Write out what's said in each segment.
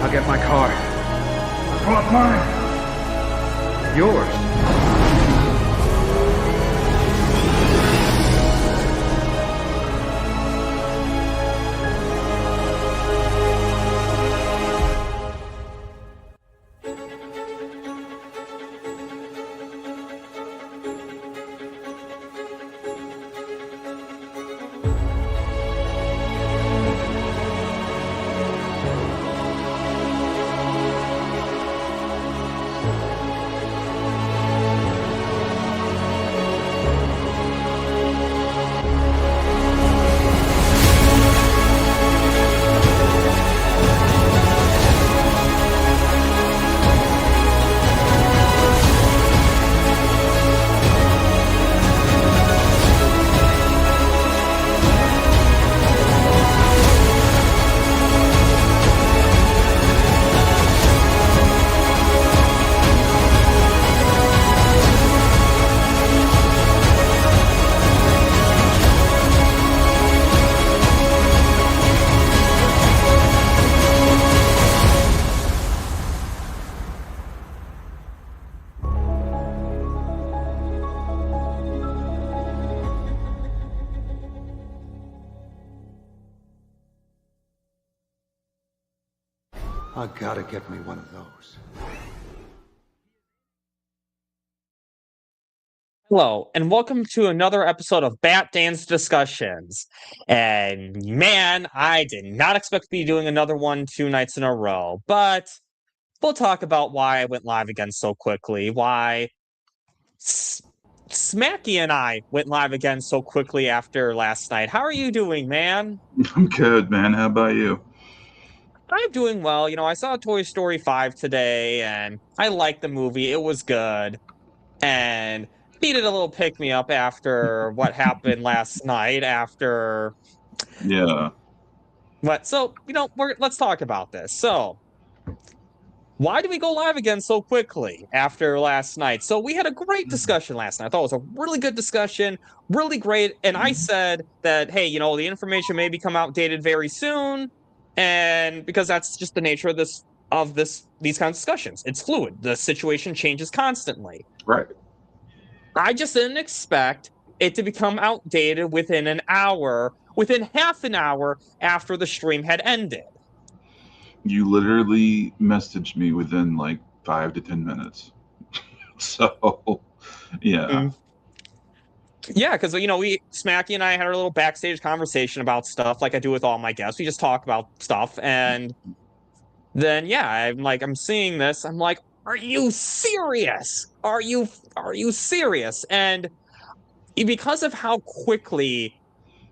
I'll get my car. I brought mine. Yours? I gotta get me one of those. Hello, and welcome to another episode of Bat Dan's Discussions. And man, I did not expect to be doing another one 2 nights in a row, but we'll talk about why I went live again so quickly, why Smackey and I went live again so quickly after last night. How are you doing, man? I'm good, man. How about you? I'm doing well. You know, I saw Toy Story 5 today, and I liked the movie. It was good. And needed a little pick-me-up after what happened last night, Yeah. So, you know, let's talk about this. So, why did we go live again so quickly after last night? So, we had a great discussion last night. I thought it was a really good discussion, really great. And I said that, hey, you know, the information may become outdated very soon. And because that's just the nature of these kinds of discussions. It's fluid. The situation changes constantly. Right. I just didn't expect it to become outdated within half an hour after the stream had ended. You literally messaged me within like 5 to 10 minutes. So, yeah. Yeah, because, you know, Smackey and I had our little backstage conversation about stuff like I do with all my guests. We just talk about stuff, and then, yeah, I'm seeing this. I'm like, are you serious? Are you serious? And because of how quickly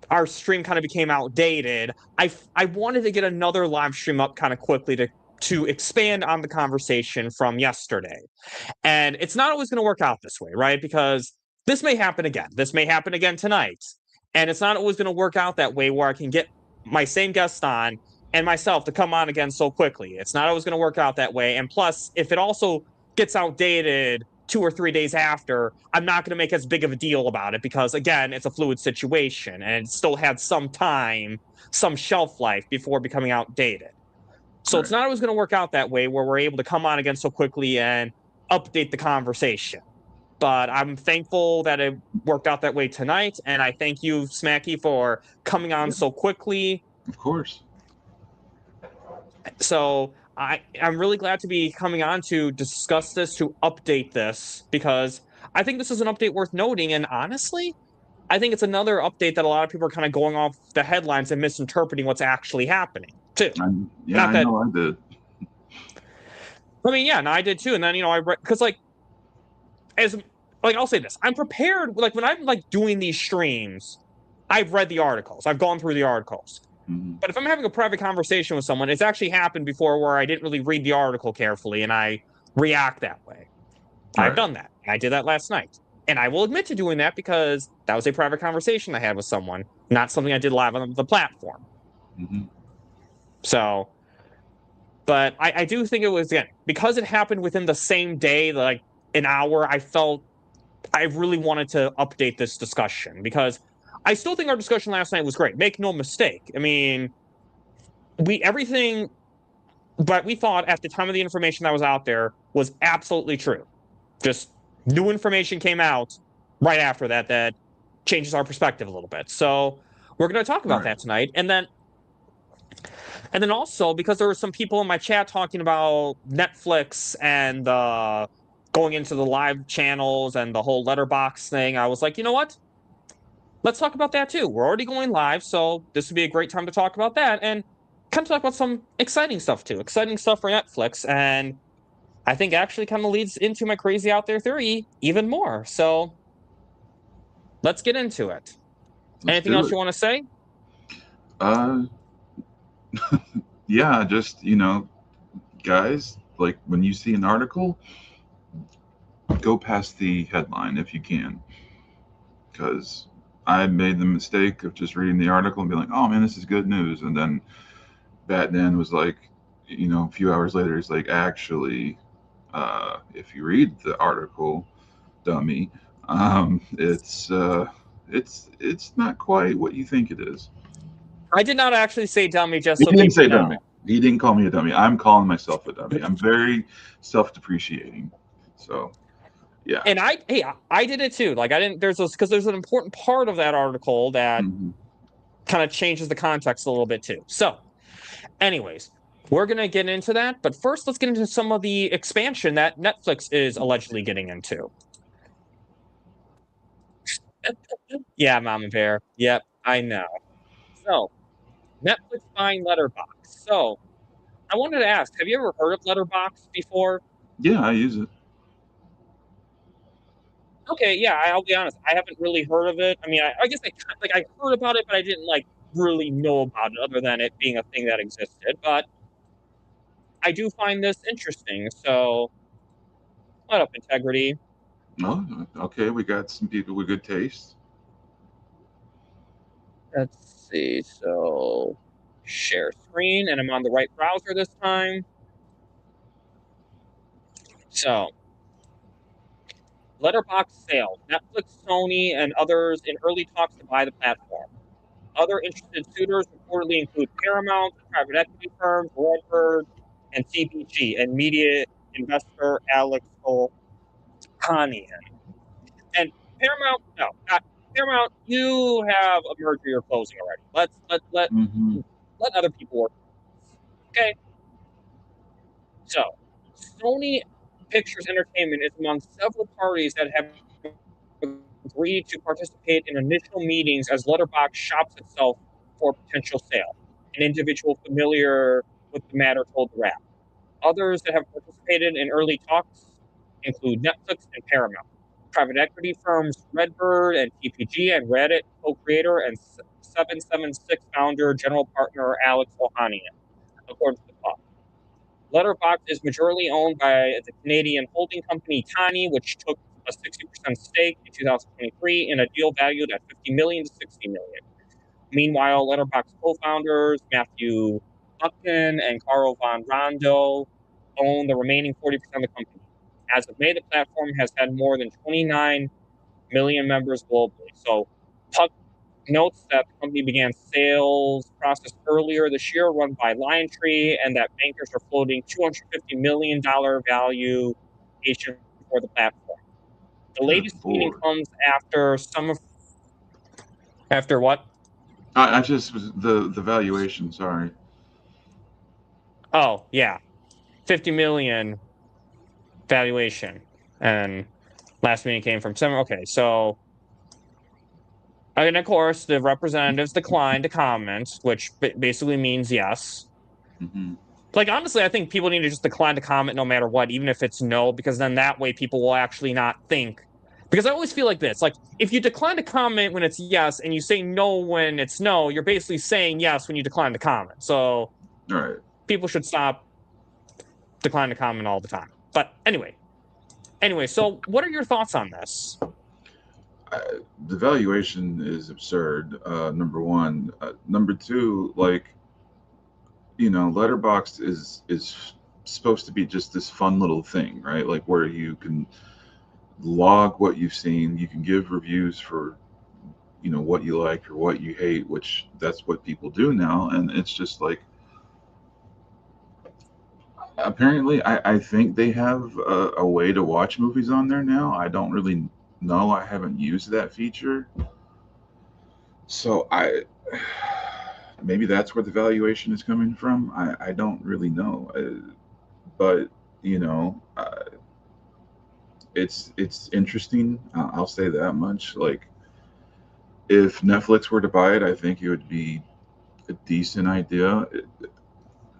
our stream kind of became outdated, I wanted to get another live stream up kind of quickly to expand on the conversation from yesterday. And it's not always going to work out this way, right? Because this may happen again. This may happen again tonight. And it's not always going to work out that way where I can get my same guest on and myself to come on again so quickly. It's not always going to work out that way. And plus, if it also gets outdated 2 or 3 days after, I'm not going to make as big of a deal about it because, again, it's a fluid situation and it still had some time, some shelf life before becoming outdated. So It's not always going to work out that way where we're able to come on again so quickly and update the conversation. But I'm thankful that it worked out that way tonight, and I thank you, Smackey, for coming on so quickly. Of course. So I'm really glad to be coming on to discuss this, to update this, because I think this is an update worth noting, and honestly, I think it's another update that a lot of people are kind of going off the headlines and misinterpreting what's actually happening, too. I know I did. I mean, yeah, and I did, too, and then, you know, I read, because, I'll say this. I'm prepared. Like, when I'm, doing these streams, I've read the articles. I've gone through the articles. Mm-hmm. But if I'm having a private conversation with someone, it's actually happened before where I didn't really read the article carefully and I react that way. Right. I've done that. I did that last night. And I will admit to doing that because that was a private conversation I had with someone, not something I did live on the platform. Mm-hmm. So, but I do think it was, again, because it happened within the same day, like an hour, I felt I really wanted to update this discussion because I still think our discussion last night was great. Make no mistake. I mean, everything but we thought at the time of the information that was out there was absolutely true. Just new information came out right after that that changes our perspective a little bit. So we're going to talk about Right. that tonight. And then also because there were some people in my chat talking about Netflix and going into the live channels and the whole Letterboxd thing, I was like, you know what? Let's talk about that too. We're already going live, so this would be a great time to talk about that and kind of talk about some exciting stuff too. Exciting stuff for Netflix, and I think actually kind of leads into my crazy out there theory even more. So let's get into it. Let's Anything do else it. you want to say? Uh, yeah, just, guys, like when you see an article, go past the headline if you can. Because I made the mistake of just reading the article and being like, oh man, this is good news. And then Batman was like, a few hours later, he's like, actually, if you read the article, dummy, it's not quite what you think it is. I did not actually say dummy, just He so didn't people say know. dummy. He didn't call me a dummy. I'm calling myself a dummy. I'm very self-depreciating. So, yeah. And I did it too. Like I didn't. Because there's an important part of that article that Hmm. kind of changes the context a little bit too. So, anyways, we're gonna get into that. But first, let's get into some of the expansion that Netflix is allegedly getting into. Yeah, Mama Bear. Yep, I know. So, Netflix buying Letterboxd. So, I wanted to ask, have you ever heard of Letterboxd before? Yeah, I use it. Okay, yeah, I'll be honest. I haven't really heard of it. I mean, I guess I heard about it, but I didn't like really know about it, other than it being a thing that existed. But I do find this interesting. So, what up, Integrity? Oh, okay. We got some people with good taste. Let's see. So, share screen, and I'm on the right browser this time. So, Letterboxd sale. Netflix, Sony, and others in early talks to buy the platform. Other interested suitors reportedly include Paramount, private equity firms, Redbird, and CBG, and media investor Alex Ohanian. And Paramount, no, not Paramount. You have a merger you're closing already. Hmm. Let other people work. Okay. So, Sony Pictures Entertainment is among several parties that have agreed to participate in initial meetings as Letterboxd shops itself for potential sale. An individual familiar with the matter told the Wrap. Others that have participated in early talks include Netflix and Paramount, private equity firms Redbird and TPG, and Reddit co-creator and 776 founder general partner Alex Ohanian, according to the club. Letterboxd is majorly owned by the Canadian holding company Tiny, which took a 60% stake in 2023 in a deal valued at $50 million to $60 million. Meanwhile, Letterboxd co-founders Matthew Buckton and Carl Von Rondo own the remaining 40% of the company. As of May, the platform has had more than 29 million members globally. So Puck notes that the company began sales process earlier this year, run by LionTree, and that bankers are floating $250 million valuation for the platform. The Good latest meeting lord. comes after some of after what? I just was the valuation. Sorry. Oh yeah, 50 million valuation, and last meeting came from some. Okay, so and of course the representatives declined to comment, which basically means yes. Hmm. Like honestly, I think people need to just decline to comment no matter what, even if it's no, because then that way people will actually not think. Because I always feel like this: like if you decline to comment when it's yes, and you say no when it's no, you're basically saying yes when you decline to comment. So All right. people should stop decline to comment all the time. But anyway, so what are your thoughts on this? I, the valuation is absurd. Number one. Number two, like, Letterboxd is supposed to be just this fun little thing, right? Like where you can log what you've seen, you can give reviews for what you like or what you hate, which that's what people do now, and it's just like apparently, I think they have a way to watch movies on there now. I don't really know. I haven't used that feature. So maybe that's where the valuation is coming from. I don't really know. But, you know, it's interesting. I'll say that much. Like, if Netflix were to buy it, I think it would be a decent idea.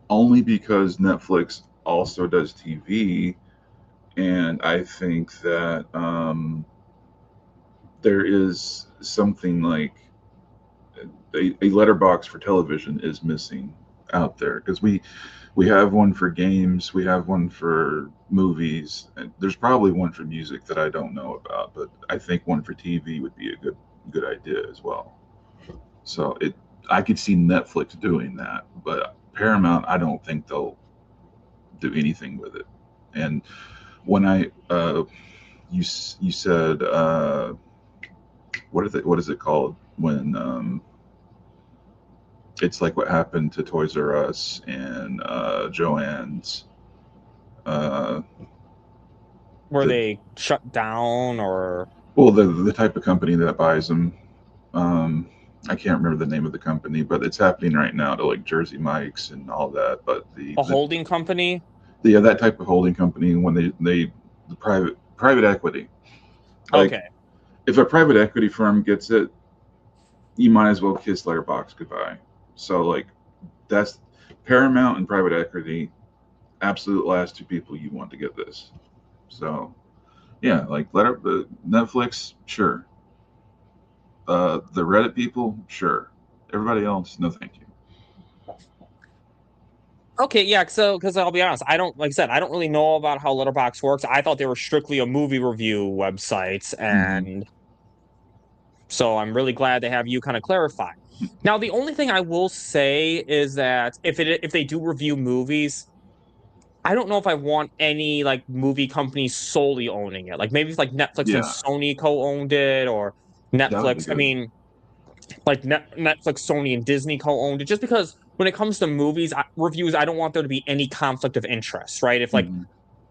Only because Netflix also does TV, and I think that there is something like a letterbox for television is missing out there, because we have one for games, we have one for movies, and there's probably one for music that I don't know about, but I think one for TV would be a good idea as well. So I could see Netflix doing that, but Paramount, I don't think they'll do anything with it. And when you said what is it called when it's like what happened to Toys R Us and Joann's, uh, Were the they shut down or well, the type of company that buys them. Um, I can't remember the name of the company, but it's happening right now to like Jersey Mike's and all that. But a holding company? yeah, that type of holding company, when the private equity, like Okay. if a private equity firm gets it, you might as well kiss Letterboxd goodbye. So like that's Paramount and private equity, absolute last two people you want to get this. So yeah, like the Netflix, sure. The Reddit people, sure. Everybody else, no, thank you. Okay, yeah, so because I'll be honest, I don't like I said, I don't really know about how Letterboxd works. I thought they were strictly a movie review website, Hmm. and so I'm really glad to have you kind of clarify. Now, the only thing I will say is that if they do review movies, I don't know if I want any like movie companies solely owning it. Like maybe if like Netflix and Yeah, Sony co-owned it, or that would be Netflix. I good. mean, like Netflix, Sony, and Disney co-owned it. Just because when it comes to movies reviews, I don't want there to be any conflict of interest, right? If like, Hmm.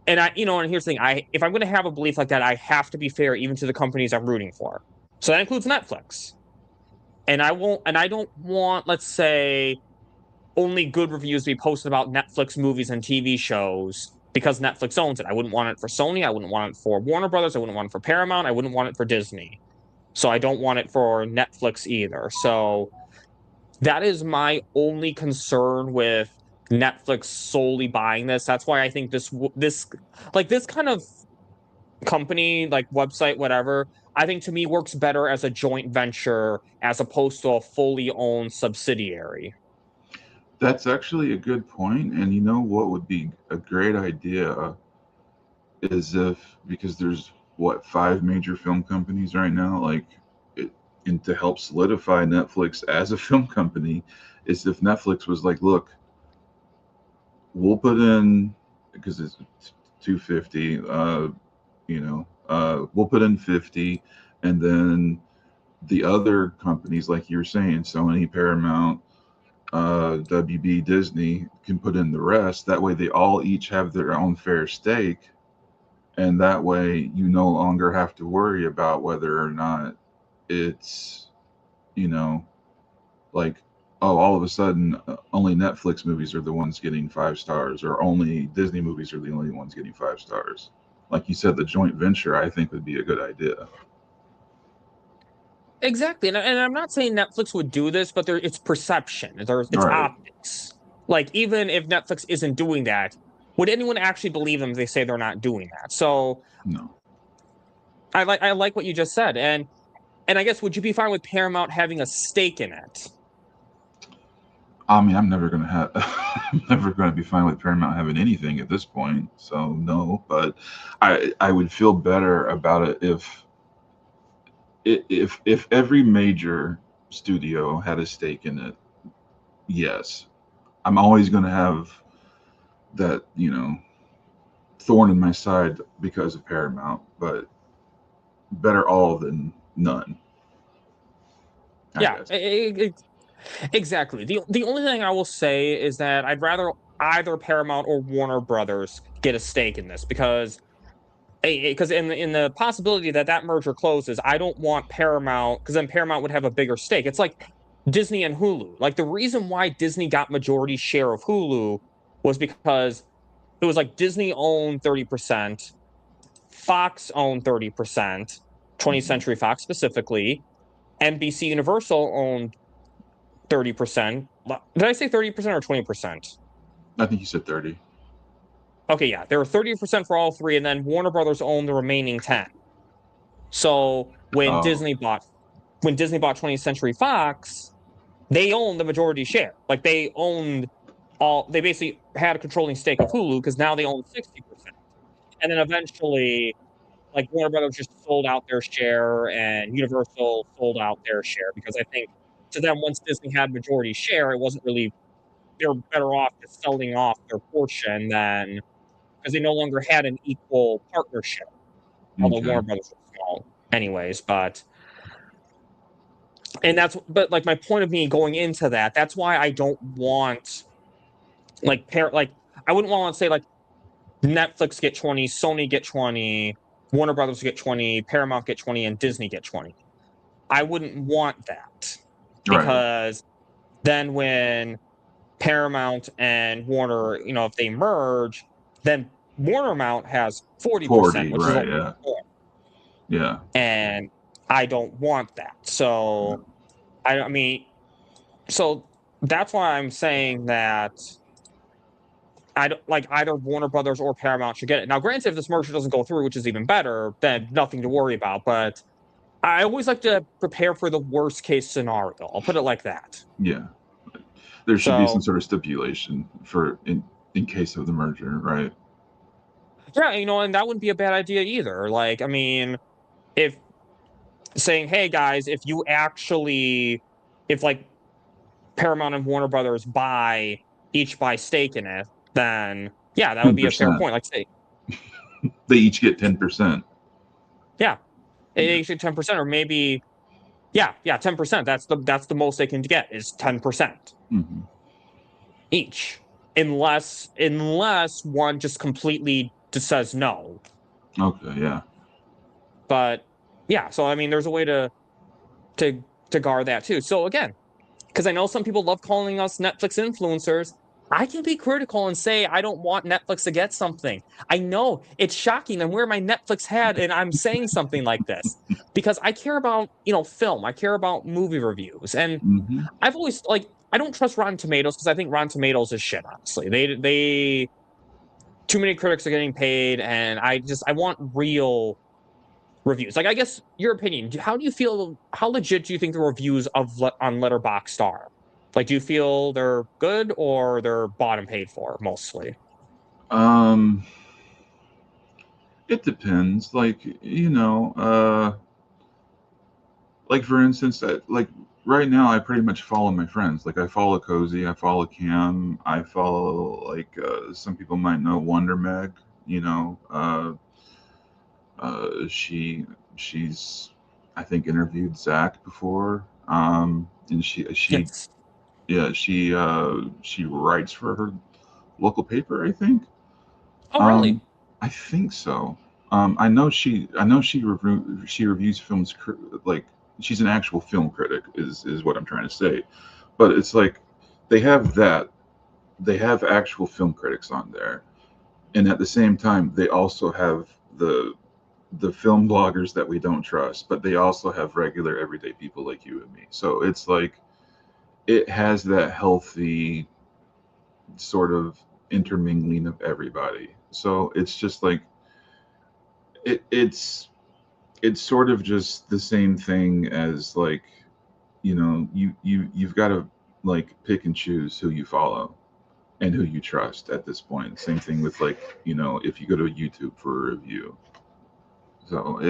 and I, and here's the thing, if I'm going to have a belief like that, I have to be fair even to the companies I'm rooting for. So that includes Netflix, and I don't want, let's say, only good reviews to be posted about Netflix movies and TV shows because Netflix owns it. I wouldn't want it for Sony. I wouldn't want it for Warner Brothers. I wouldn't want it for Paramount. I wouldn't want it for Disney. So I don't want it for Netflix either. So that is my only concern with Netflix solely buying this. That's why I think this kind of company, like website, whatever, I think to me works better as a joint venture as opposed to a fully owned subsidiary. That's actually a good point. And you know what would be a great idea is if, because there's what, five major film companies right now, like it, and to help solidify Netflix as a film company, is if Netflix was like, look, we'll put in, because it's 250, we'll put in 50, and then the other companies, like you were saying, Sony, Paramount, WB, Disney, can put in the rest. That way, they all each have their own fair stake, and that way, you no longer have to worry about whether or not it's, you know, like, oh, all of a sudden, only Netflix movies are the ones getting 5 stars, or only Disney movies are the only ones getting 5 stars. Like you said, the joint venture, I think, would be a good idea. Exactly. And I'm not saying Netflix would do this, but it's perception, All it's right. optics. Like, even if Netflix isn't doing that, would anyone actually believe them if they say they're not doing that? So No. I like what you just said. And I guess would you be fine with Paramount having a stake in it? I mean, I'm never gonna have, I'm never gonna be fine with Paramount having anything at this point. So no, but I would feel better about it if every major studio had a stake in it. Yes, I'm always gonna have that, thorn in my side because of Paramount, but better all than none, I Yeah, guess. exactly. The only thing I will say is that either Paramount or Warner Brothers get a stake in this, because in the possibility that merger closes, I don't want Paramount, because then Paramount would have a bigger stake. It's like Disney and Hulu. Like, the reason why Disney got majority share of Hulu was because it was like Disney owned 30%, Fox owned 30%, 20th Century Fox specifically, NBC Universal owned 30%. Did I say 30% or 20%? I think you said 30. Okay, yeah, there were 30% for all three, and then Warner Brothers owned the remaining 10. So when Disney bought 20th Century Fox, they owned the majority share. Like, they basically had a controlling stake of Hulu, because now they own 60%. And then eventually, like, Warner Brothers just sold out their share, and Universal sold out their share, because I think to them, once Disney had majority share, it wasn't really, they're better off just selling off their portion than, because they no longer had an equal partnership. Although Okay. Warner Brothers was small anyways, but like, my point of me going into that's why I don't want, like, I wouldn't want to say, like, Netflix get 20, Sony get 20, Warner Brothers get 20, Paramount get 20, and Disney get 20. I wouldn't want that, because then when Paramount and Warner, if they merge, then WarnerMount has 40%, 40, which is a right? lot more. Yeah. And I don't want that. So, I mean, so that's why I'm saying that I don't like either Warner Brothers or Paramount should get it. Now, granted, if this merger doesn't go through, which is even better, then nothing to worry about. But I always like to prepare for the worst case scenario. I'll put it like that. Yeah. There should be some So, sort of stipulation for in case of the merger, right? yeah, and that wouldn't be a bad idea either. Like, I mean, if saying, hey guys, if like Paramount and Warner Brothers each buy stake in it, then yeah, that would be a fair 10%. point. Like, say, They each get 10%. yeah, each 10%, or maybe, yeah, 10%. That's the most they can get, is 10% each, unless one just completely just says no. Okay, yeah. But yeah, so I mean, there's a way to guard that too. So again, because I know some people love calling us Netflix influencers, I can be critical and say I don't want Netflix to get something. I know it's shocking. I'm wearing my Netflix hat and I'm saying something like this because I care about, film. I care about movie reviews. And I've always, like, I don't trust Rotten Tomatoes, because I think Rotten Tomatoes is shit, honestly. They too many critics are getting paid, and I want real reviews. Like, I guess your opinion, how legit do you think the reviews on Letterboxd are? Like, do you feel they're good, or they're bought and paid for mostly? It depends. Like, like, for instance, like right now I pretty much follow my friends. Like, I follow Cozy, I follow Cam, I follow, like, some people might know Wonder Meg. She's I think interviewed Zach before. And Yes. she writes for her local paper, I think. Oh, really? I think so. She reviews films, like, she's an actual film critic, is what I'm trying to say. But it's like they have actual film critics on there, and at the same time they also have the film bloggers that we don't trust, but they also have regular everyday people like you and me. So it's like it has that healthy sort of intermingling of everybody. So it's just like it's sort of just the same thing as, like, you've got to, like, pick and choose who you follow and who you trust at this point. Same thing with, like, if you go to YouTube for a review. So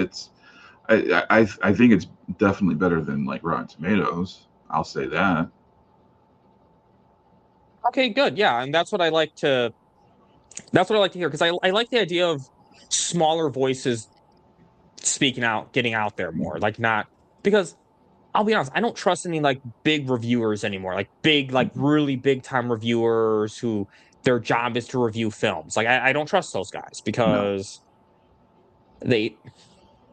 I think it's definitely better than, like, Rotten Tomatoes. I'll say that. Okay, good. Yeah, and that's what I like to hear, because I like the idea of smaller voices speaking out, getting out there more. Like, not because I'll be honest, I don't trust any, like, big reviewers anymore. Like, big, like, really big time reviewers who their job is to review films. Like I don't trust those guys No. because they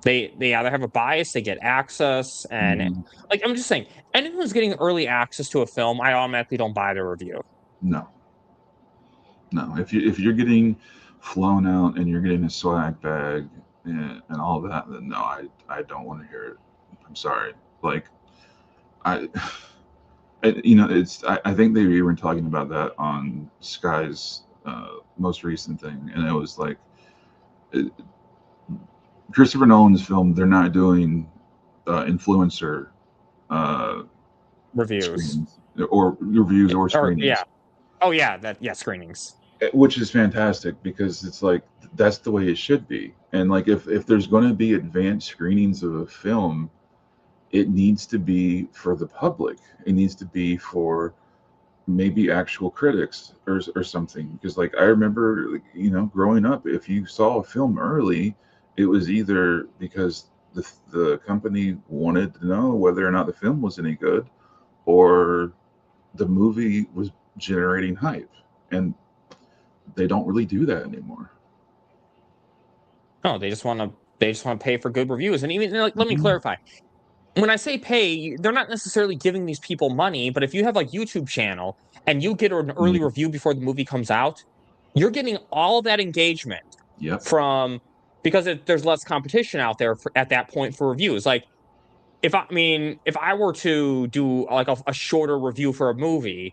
either have a bias, they get access, and Mhm. like I'm just saying, anyone who's getting early access to a film, I automatically don't buy the review. No. If you're getting flown out and you're getting a swag bag and all that, then no, I don't want to hear it. I'm sorry. Like I, I think they were even talking about that on Sky's most recent thing, and it was like it, Christopher Nolan's film. They're not doing influencer uh, Reviews screenings or reviews or or yeah, screenings, oh yeah, screenings. which is fantastic because it's like that's the way it should be. And like if there's going to be advanced screenings of a film, it needs to be for the public. It needs to be for maybe actual critics or something. Because like I remember, growing up, if you saw a film early, it was either because the company wanted to know whether or not the film was any good, or the movie was generating hype, and they don't really do that anymore. No, they just want to pay for good reviews. And even like, let me Mhm. clarify. When I say pay, they're not necessarily giving these people money, but if you have like YouTube channel and you get an early Yeah. review before the movie comes out, you're getting all that engagement Yep. from because there's less competition out there at that point for reviews. Like if I were to do like a shorter review for a movie,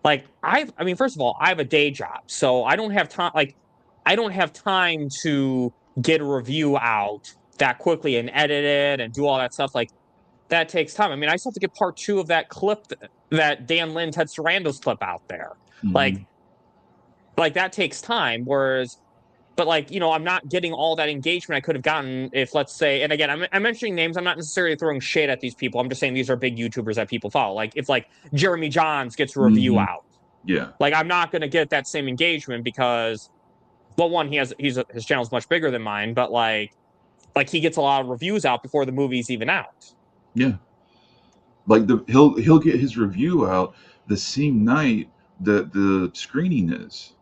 like I mean, first of all, I have a day job, so I don't have time. Like I don't have time to get a review out that quickly and edit it and do all that stuff. Like that takes time. I mean, I still have to get part 2 of that clip that Dan Lin, Ted Sarandos clip out there. Hmm. Like, like that takes time. Whereas, but like, I'm not getting all that engagement I could have gotten if, let's say, and again, I'm mentioning names. I'm not necessarily throwing shade at these people. I'm just saying these are big YouTubers that people follow. Like, if like Jeremy Johns gets a review Hmm. out, Yeah. like I'm not going to get that same engagement because, well, one, his channel's much bigger than mine, but like he gets a lot of reviews out before the movie's even out. Yeah. Like he'll get his review out the same night that the screening is,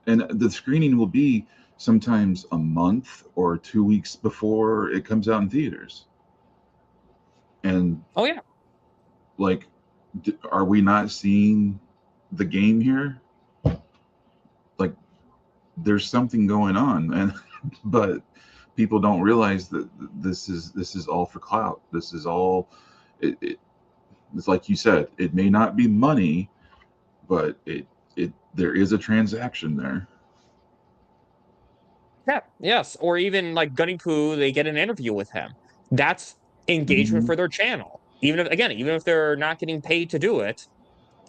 and the screening will be sometimes a month or 2 weeks before it comes out in theaters. And Oh yeah. like, are we not seeing the game here? Like, there's something going on, and but people don't realize that this is all for clout. This is all. It's like you said. It may not be money, but it there is a transaction there. Yeah, yes. Or even like Gunny Poo, they get an interview with him. That's engagement Hmm. for their channel. Even if they're not getting paid to do it,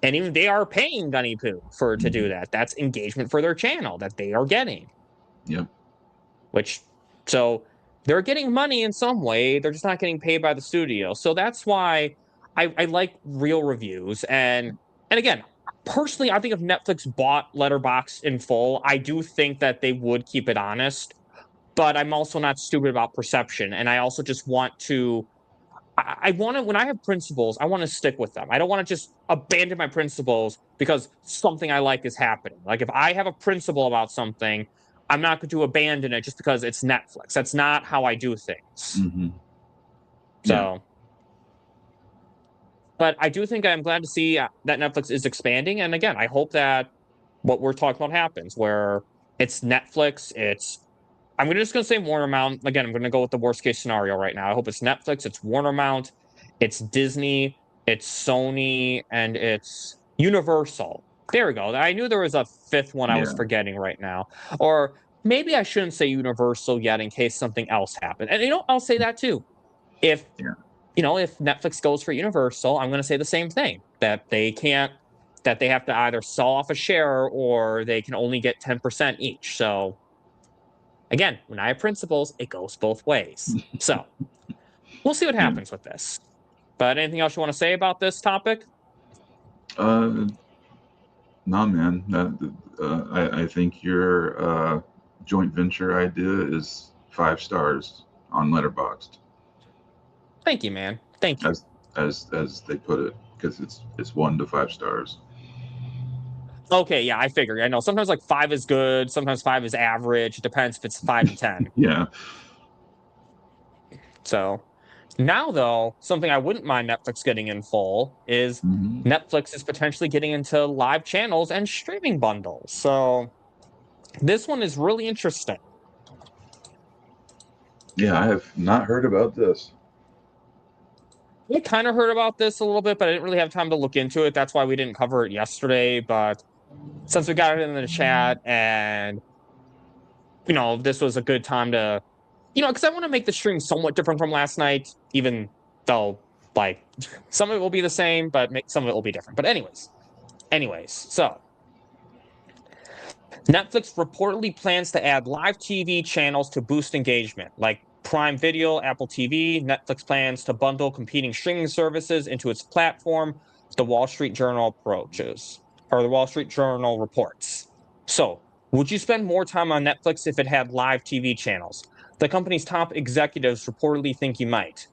and even if they are paying Gunny Poo to do Hmm. that, that's engagement for their channel that they are getting. Yep. Which so they're getting money in some way, they're just not getting paid by the studio. So that's why I like real reviews. And again, personally, I think if Netflix bought Letterboxd in full, I do think that they would keep it honest, but I'm also not stupid about perception. And I also just want to, I want to, when I have principles, I want to stick with them. I don't want to just abandon my principles because something I like is happening. Like if I have a principle about something, I'm not going to abandon it just because it's Netflix. That's not how I do things. Hmm. Yeah. So, but I do think I'm glad to see that Netflix is expanding. And again, I hope that what we're talking about happens where it's Netflix, I'm just going to say WarnerMount. Again, I'm going to go with the worst case scenario right now. I hope it's Netflix, it's WarnerMount, it's Disney, it's Sony, and it's Universal. There we go. I knew there was a fifth one I was Yeah. forgetting right now. Or maybe I shouldn't say Universal yet in case something else happened. And I'll say that too. If Yeah. if Netflix goes for Universal, I'm going to say the same thing that they have to either sell off a share or they can only get 10% each. So again, when I have principles, it goes both ways. So we'll see what Yeah. happens with this. But anything else you want to say about this topic? Uh, nah, man. I think your joint venture idea is 5 stars on Letterboxd, Thank you, man. Thank you. as as they put it, because it's 1 to 5 stars. Okay, yeah, I figure. I know sometimes like 5 is good, sometimes 5 is average. It depends if it's 5 to 10. Yeah. So now, though, something I wouldn't mind Netflix getting in full is Hmm. Netflix is potentially getting into live channels and streaming bundles. So this one is really interesting. Yeah, I have not heard about this. I kind of heard about this a little bit, but I didn't really have time to look into it. That's why we didn't cover it yesterday. But since we got it in the chat and, this was a good time to, because I want to make the stream somewhat different from last night, even though, like, some of it will be the same, but some of it will be different. But anyways, so Netflix reportedly plans to add live TV channels to boost engagement, like Prime Video, Apple TV. Netflix plans to bundle competing streaming services into its platform, the Wall Street Journal reports. So, would you spend more time on Netflix if it had live TV channels? The company's top executives reportedly think you might.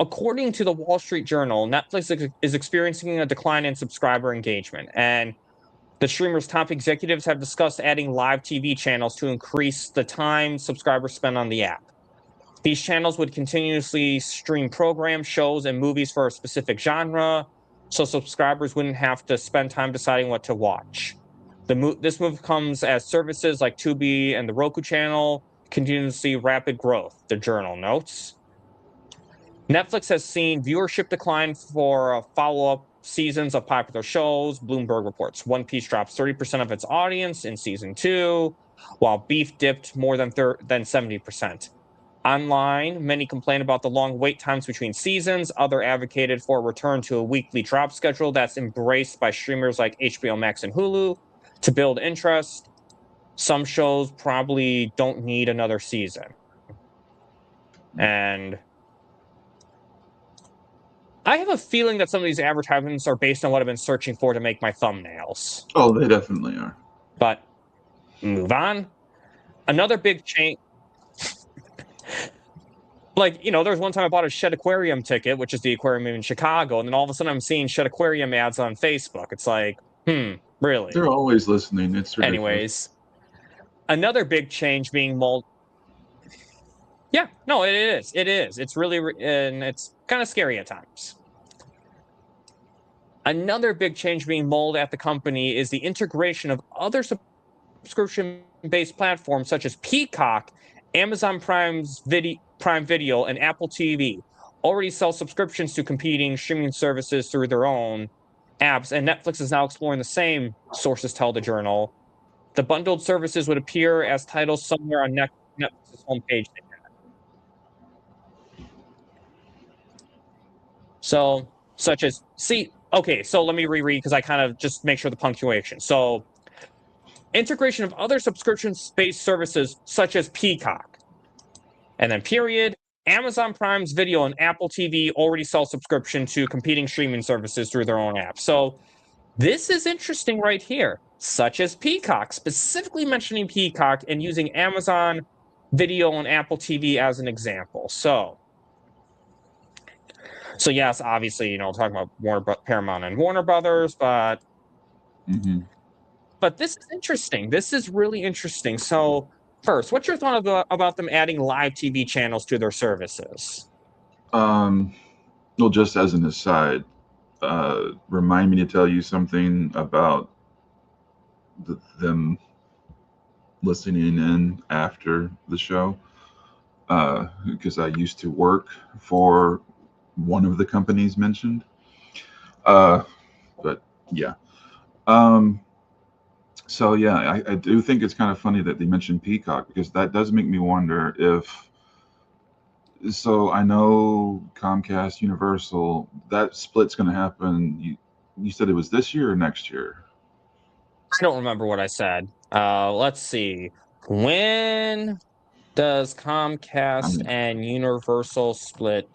According to the Wall Street Journal, Netflix is experiencing a decline in subscriber engagement, and the streamer's top executives have discussed adding live TV channels to increase the time subscribers spend on the app. These channels would continuously stream programs, shows, and movies for a specific genre, so subscribers wouldn't have to spend time deciding what to watch. This move comes as services like Tubi and the Roku channel continue to see rapid growth, the journal notes. Netflix has seen viewership decline for follow-up seasons of popular shows. Bloomberg reports One Piece drops 30% of its audience in season 2, while Beef dipped more than 70%. Online, many complain about the long wait times between seasons. Others advocated for a return to a weekly drop schedule that's embraced by streamers like HBO Max and Hulu to build interest. Some shows probably don't need another season. And I have a feeling that some of these advertisements are based on what I've been searching for to make my thumbnails. Oh, they definitely are. But move on. Another big change. Like, there's one time I bought a Shed Aquarium ticket, which is the aquarium in Chicago, and then all of a sudden I'm seeing Shed Aquarium ads on Facebook. It's like, really? They're always listening. It's ridiculous. Anyways, another big change being Yeah, no, it is. It is. It's really, and it's kind of scary at times. Another big change being molded at the company is the integration of other subscription-based platforms such as Peacock, Amazon Prime Video, and Apple TV already sell subscriptions to competing streaming services through their own apps, and Netflix is now exploring the same, sources tell the Journal. The bundled services would appear as titles somewhere on Netflix's homepage. So, such as, so let me reread because I kind of just make sure the punctuation. So, integration of other subscription-based services such as Peacock. And then period, Amazon Prime's Video and Apple TV already sell subscription to competing streaming services through their own app. So this is interesting right here, such as Peacock, specifically mentioning Peacock and using Amazon Video and Apple TV as an example. So yes, obviously, talking about Paramount and Warner Brothers, but but this is interesting. This is really interesting. So first, what's your thought about them adding live TV channels to their services? Well, just as an aside, remind me to tell you something about them listening in after the show, because I used to work for one of the companies mentioned. But yeah. So yeah, I do think it's kind of funny that they mentioned Peacock, because that does make me wonder if. So I know Comcast, Universal, that split's going to happen. You said it was this year or next year? I don't remember what I said. Let's see. When does Comcast and Universal split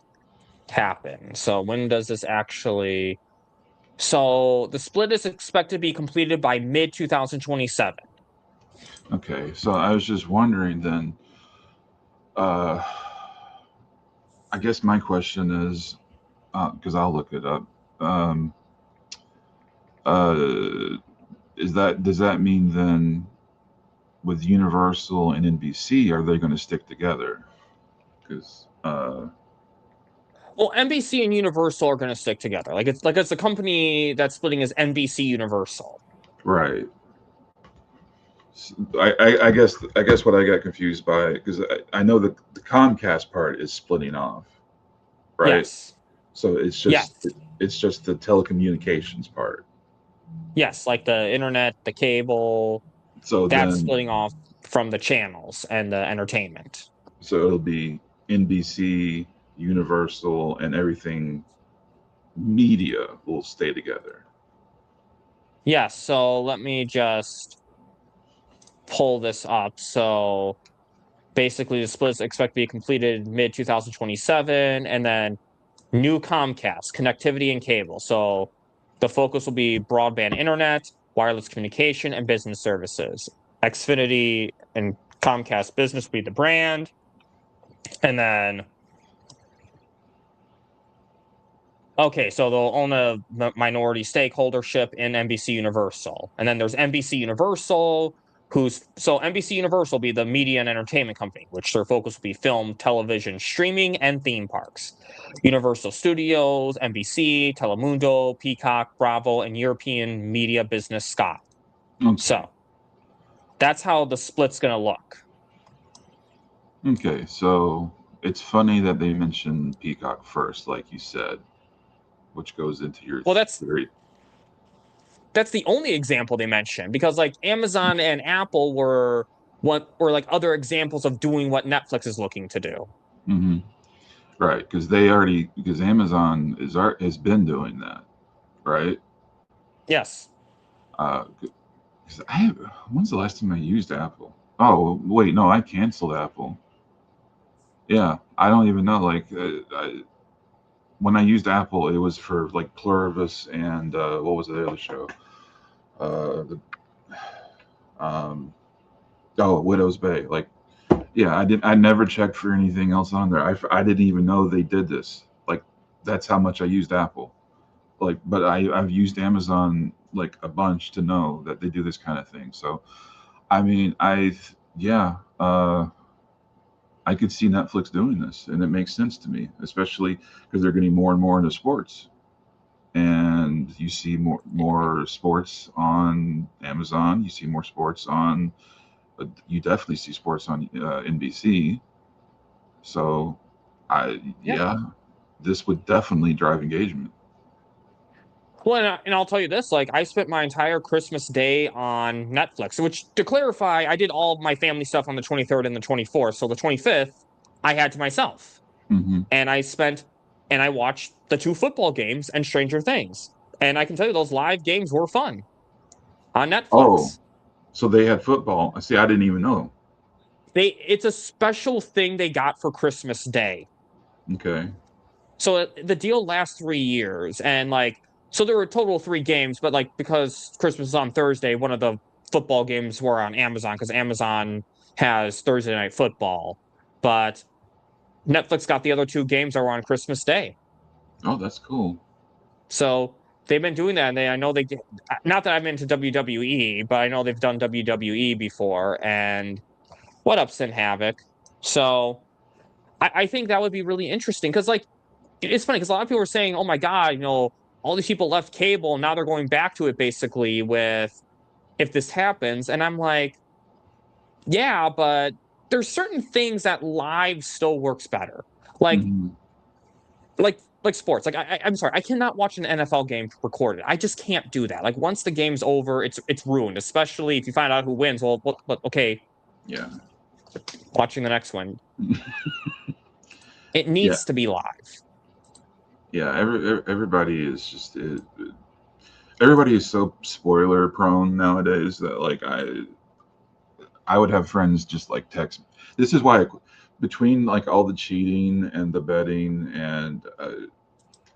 happen? So when does this actually? So the split is expected to be completed by mid 2027. Okay, so I was just wondering then. I guess my question is, because I'll look it up. does that mean then with Universal and NBC are they going to stick together? Because Well, NBC and Universal are going to stick together. It's a company that's splitting as NBC Universal. right. I guess what I got confused by, because I know the Comcast part is splitting off, right? Yes. So it's just the telecommunications part. Yes, like the internet, the cable, So that's then splitting off from the channels and the entertainment. so it'll be NBC, Universal, and everything media will stay together. Yes, so let me just pull this up. So basically, the split is expected to be completed mid 2027, and then new Comcast connectivity and cable. So the focus will be broadband internet, wireless communication, and business services. Xfinity and Comcast Business will be the brand, and then okay, so they'll own a minority stakeholdership in NBC Universal. And then there's NBC Universal, so NBC Universal will be the media and entertainment company, which their focus will be film, television, streaming, and theme parks. Universal Studios, NBC, Telemundo, Peacock, Bravo, and European Media Business Scott. Okay. So that's how the split's going to look. Okay, so it's funny that they mentioned Peacock first, like you said, which goes into your theory. That's the only example they mentioned, because like Amazon and Apple were like other examples of doing what Netflix is looking to do. Mm-hmm. Right, because Amazon has been doing that, right? Yes. When's the last time I used Apple? Oh wait, no, I canceled Apple. Yeah, I don't even know. Like when I used Apple, it was for like Pluribus and what was the other show? The Widow's Bay. Like, yeah, I never checked for anything else on there. I didn't even know they did this. Like, that's how much I used Apple. Like, but I've used Amazon like a bunch to know that they do this kind of thing. So, I mean, yeah, I could see Netflix doing this, and it makes sense to me, especially because they're getting more and more into sports, and you see more sports on Amazon. You see more sports on. You definitely see sports on NBC. So, yeah, this would definitely drive engagement. Well, and I'll tell you this, like I spent my entire Christmas day on Netflix, which to clarify, I did all of my family stuff on the 23rd and the 24th. So the 25th, I had to myself. Mm-hmm. And I watched the 2 football games and Stranger Things. And I can tell you those live games were fun on Oh, Netflix. so they had football. See, I didn't even know. It's a special thing they got for Christmas Day. Okay. So the deal lasts 3 years, and like so there were a total of 3 games, but like because Christmas is on Thursday, one of the football games were on Amazon because Amazon has Thursday night football. But Netflix got the other 2 games that were on Christmas Day. Oh, that's cool. So they've been doing that, and I know not that I'm into WWE, but I know they've done WWE before, and what up, Sin Havoc. So I think that would be really interesting because like it's funny because a lot of people are saying, "Oh my god, all these people left cable and now they're going back to it." Basically, with if this happens, and I'm like, yeah, but there's certain things that live still works better, like Mm-hmm. like sports. Like I'm sorry, I cannot watch an NFL game recorded. I just can't do that. Like once the game's over, it's ruined. Especially if you find out who wins. Well, okay, Yeah. watching the next one. It Yeah. needs to be live. Yeah. Everybody is just everybody is so spoiler prone nowadays that like I would have friends just like text me. This is why between like all the cheating and the betting and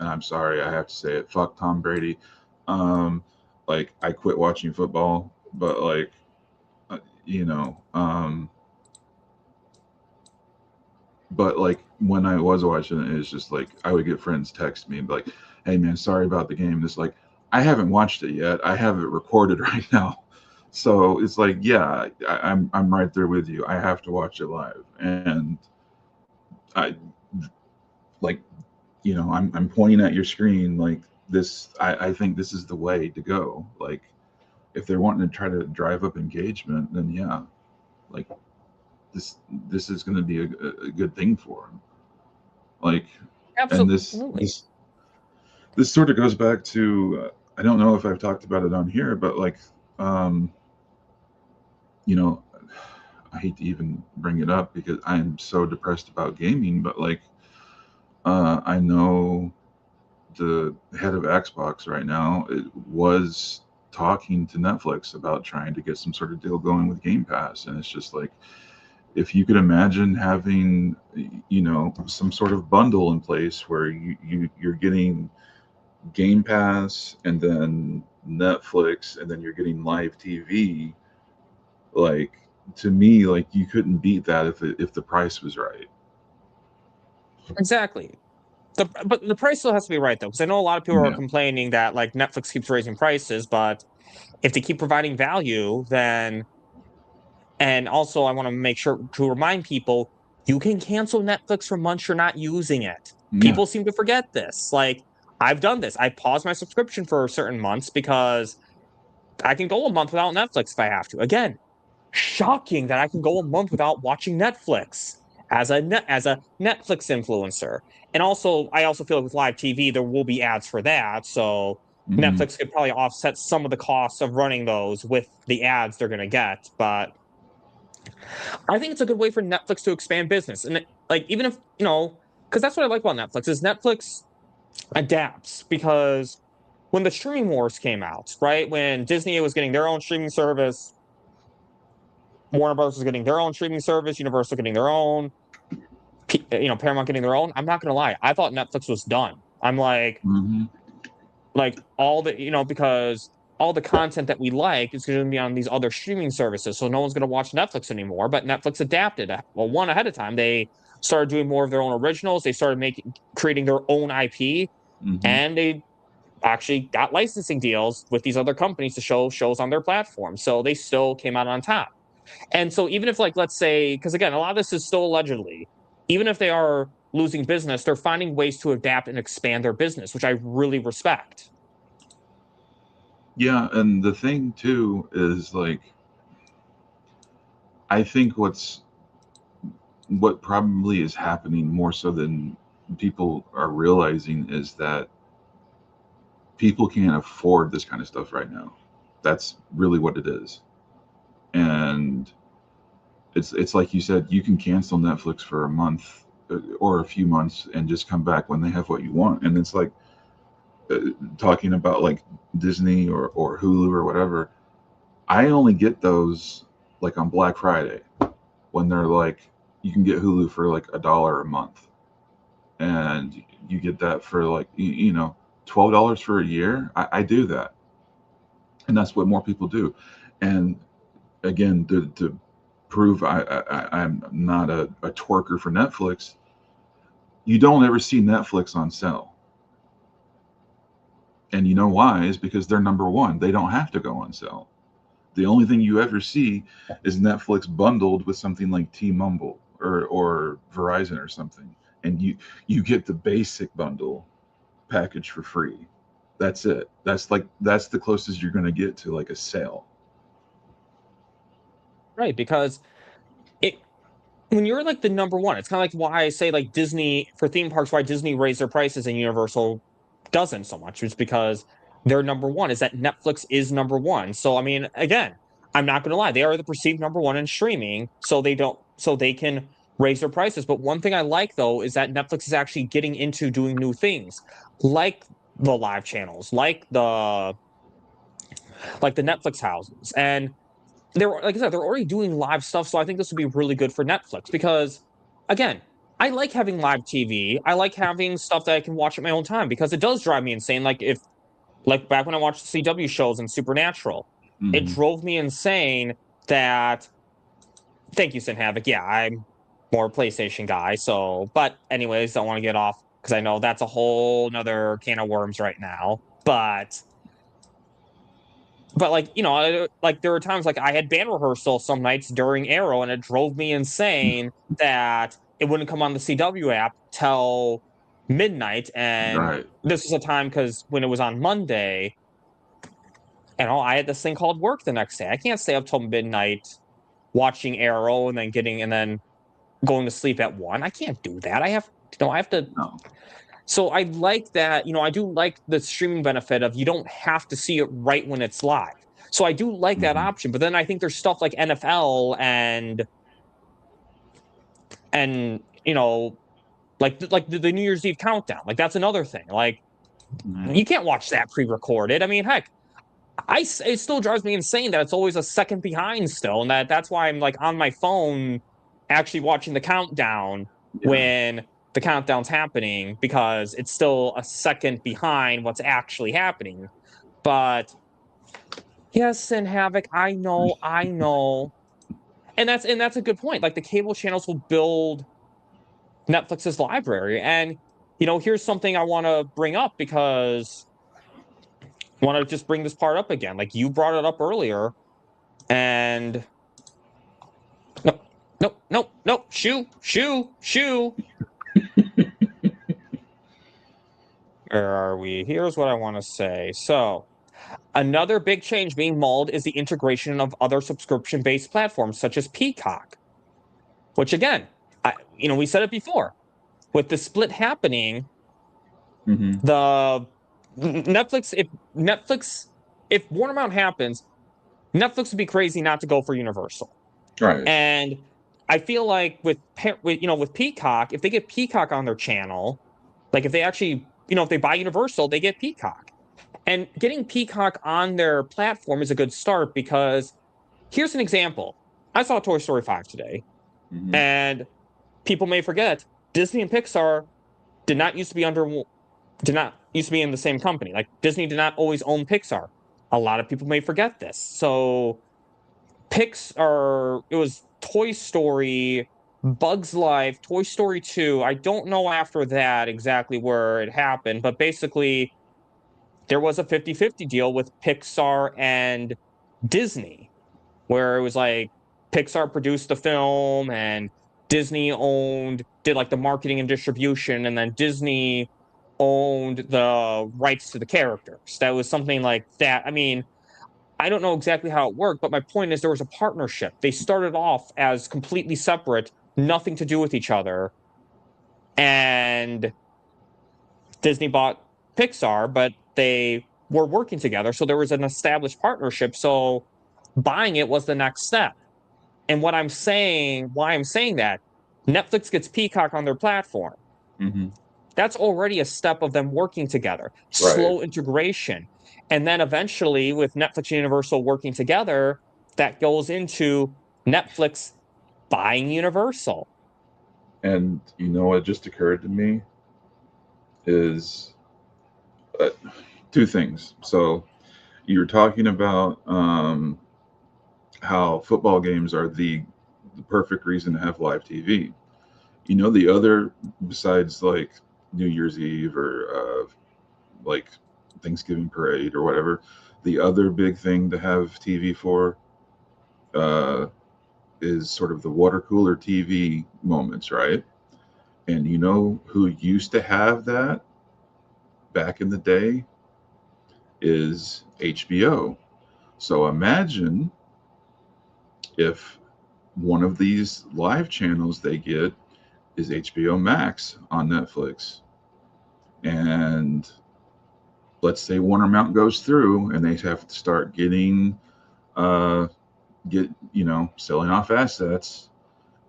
I'm sorry I have to say it, fuck Tom Brady. Um, like I quit watching football, but like uh, you know, um, but like when I was watching it, it's just like I would get friends text me and be like, "Hey man, sorry about the game." This like I haven't watched it yet. I have it recorded right now. So it's like, yeah, I'm right there with you. I have to watch it live. And I like, I'm pointing at your screen like this. I think this is the way to go. Like, if they're wanting to try to drive up engagement, then yeah, like this this is going to be a good thing for them. Like, and Absolutely. this sort of goes back to I don't know if I've talked about it on here, but like, um, you know, I hate to even bring it up because I am so depressed about gaming, but like, I know the head of Xbox right now was talking to Netflix about trying to get some sort of deal going with Game Pass, and it's just like, if you could imagine having, some sort of bundle in place where you're getting Game Pass and then Netflix and then you're getting live TV, like, to me, like, you couldn't beat that if the price was right. Exactly. But the price still has to be right though, because I know a lot of people are Yeah. complaining that like Netflix keeps raising prices, but if they keep providing value, then and also I want to make sure to remind people you can cancel Netflix for months you're not using it. Yeah. People seem to forget this. Like I've done this. I paused my subscription for certain months because I can go a month without Netflix if I have to. Again, shocking that I can go a month without watching Netflix as a Netflix influencer. And also, I also feel like with live TV there will be ads for that, so Hmm. Netflix could probably offset some of the costs of running those with the ads they're going to get. But I think it's a good way for Netflix to expand business, and like even if because that's what I like about Netflix is Netflix adapts because when the streaming wars came out, right when Disney was getting their own streaming service, Warner Bros was getting their own streaming service, Universal getting their own, Paramount getting their own. I'm not gonna lie, I thought Netflix was done. I'm Hmm. like all the because all the content that we like is going to be on these other streaming services, so no one's going to watch Netflix anymore. But Netflix adapted. Well, one ahead of time, they started doing more of their own originals. They started creating their own IP, Hmm. and they actually got licensing deals with these other companies to show shows on their platform. So they still came out on top. And so even if like let's say because again a lot of this is still allegedly, even if they are losing business, they're finding ways to adapt and expand their business, which I really respect. Yeah, and the thing too is like, I think what probably is happening more so than people are realizing is that people can't afford this kind of stuff right now. That's really what it is. And it's like you said, you can cancel Netflix for a month or a few months and just come back when they have what you want. And it's like, uh, talking about like Disney or Hulu or whatever. I only get those like on Black Friday when they're like, you can get Hulu for like $1 a month, and you get that for like, $12 for a year. I do that, and that's what more people do. And again, to prove I'm not a twerker for Netflix, you don't ever see Netflix on sale. And you know why? Is because they're number one. They don't have to go on sale. The only thing you ever see is Netflix bundled with something like T-Mobile or Verizon or something, and you get the basic bundle package for free. That's it. That's the closest you're going to get to like a sale. Right, because it when you're like the number one, it's kind of like why I say like Disney for theme parks, why Disney raised their prices and Universal doesn't so much. It's because they're number one. Is that Netflix is number one. So I mean, again, I'm not going to lie, they are the perceived number one in streaming, so they can raise their prices. But one thing I like though is that Netflix is actually getting into doing new things, like the live channels, like the Netflix houses, and they're like I said, they're already doing live stuff, so I think this would be really good for Netflix because, again, I like having live TV. I like having stuff that I can watch at my own time because it does drive me insane. Like back when I watched the CW shows and Supernatural, it Hmm. drove me insane that. Thank you, Sin Havoc. Yeah, I'm more a PlayStation guy. So, but anyways, don't want to get off because I know that's a whole nother can of worms right now. But but like, you know, like there were times like I had band rehearsal some nights during Arrow, and it drove me insane that it wouldn't come on the CW app till midnight. And Right. this was a time because when it was on Monday, you know, I had this thing called work the next day. I can't stay up till midnight watching Arrow and then going to sleep at 1. I can't do that. I have to. No. So I like that, you know, I do like the streaming benefit of you don't have to see it right when it's live. So I do like that Mhm. option. But then I think there's stuff like NFL and you know, like the New Year's Eve countdown. Like that's another thing. Like Mhm. you can't watch that pre-recorded. I mean, heck, it still drives me insane that it's always a second behind still, and that's why I'm like on my phone actually watching the countdown Yeah. when the countdown's happening because it's still a second behind what's actually happening. But yes, and Havoc, I know, and that's a good point. Like the cable channels will build Netflix's library, and you know, here's something I want to bring up because I want to just bring this part up again. Like you brought it up earlier, and no, no, no, no, shoo. Where are we? Here's what I want to say. So, another big change being mulled is the integration of other subscription based platforms such as Peacock, which again, you know, we said it before. With the split happening, Mhm. the Netflix, if WarnerMount happens, Netflix would be crazy not to go for Universal. Right. And I feel like with Peacock, if they get Peacock on their channel, like if they actually, you know, if they buy Universal, they get Peacock. And getting Peacock on their platform is a good start because here's an example. I saw Toy Story 5 today, Mhm. and people may forget Disney and Pixar did not used to be under did not used to be in the same company. Like Disney did not always own Pixar. A lot of people may forget this. So Pixar, it was Toy Story, Bugs Life, Toy Story 2. I don't know after that exactly where it happened, but basically there was a 50-50 deal with Pixar and Disney, where it was like Pixar produced the film and Disney did like the marketing and distribution, and then Disney owned the rights to the characters. That was something like that. I mean, I don't know exactly how it worked, but my point is there was a partnership. They started off as completely separate, nothing to do with each other. And Disney bought Pixar, but they were working together. So there was an established partnership. So buying it was the next step. And why I'm saying that, Netflix gets Peacock on their platform. Mhm. That's already a step of them working together, Right. slow integration. And then eventually, with Netflix and Universal working together, that goes into Netflix buying Universal. And you know what just occurred to me is uh, two things. So you were talking about how football games are the perfect reason to have live TV. You know, the other besides like New Year's Eve or like Thanksgiving parade or whatever, the other big thing to have TV for uh, is sort of the water cooler TV moments, right? And you know who used to have that back in the day is HBO. So imagine if one of these live channels they get is HBO Max on Netflix. And let's say WarnerMount goes through and they have to start uh, selling off assets.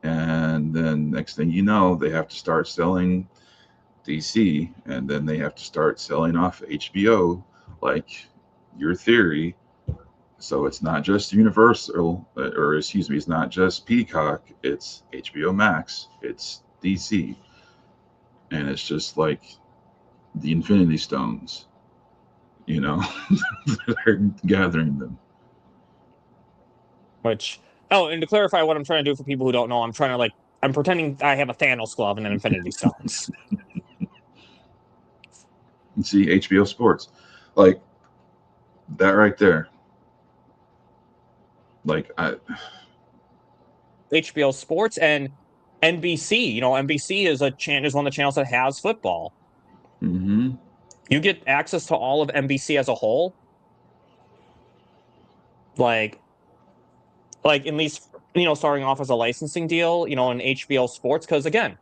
And then next thing you know, they have to start selling DC, and then they have to start selling off HBO, like your theory. So it's not just Universal, or excuse me, it's not just Peacock. It's HBO Max. It's DC, and it's just like the Infinity Stones. You know, they're gathering them. Which, oh, and to clarify what I'm trying to do for people who don't know, I'm pretending I have a Thanos glove and an Infinity Stones. You see HBO Sports, like that right there. Like HBO Sports and NBC. You know, NBC is one of the channels that has football. mm-hmm. You get access to all of NBC as a whole. Like at least, starting off as a licensing deal, in HBO Sports. Because again,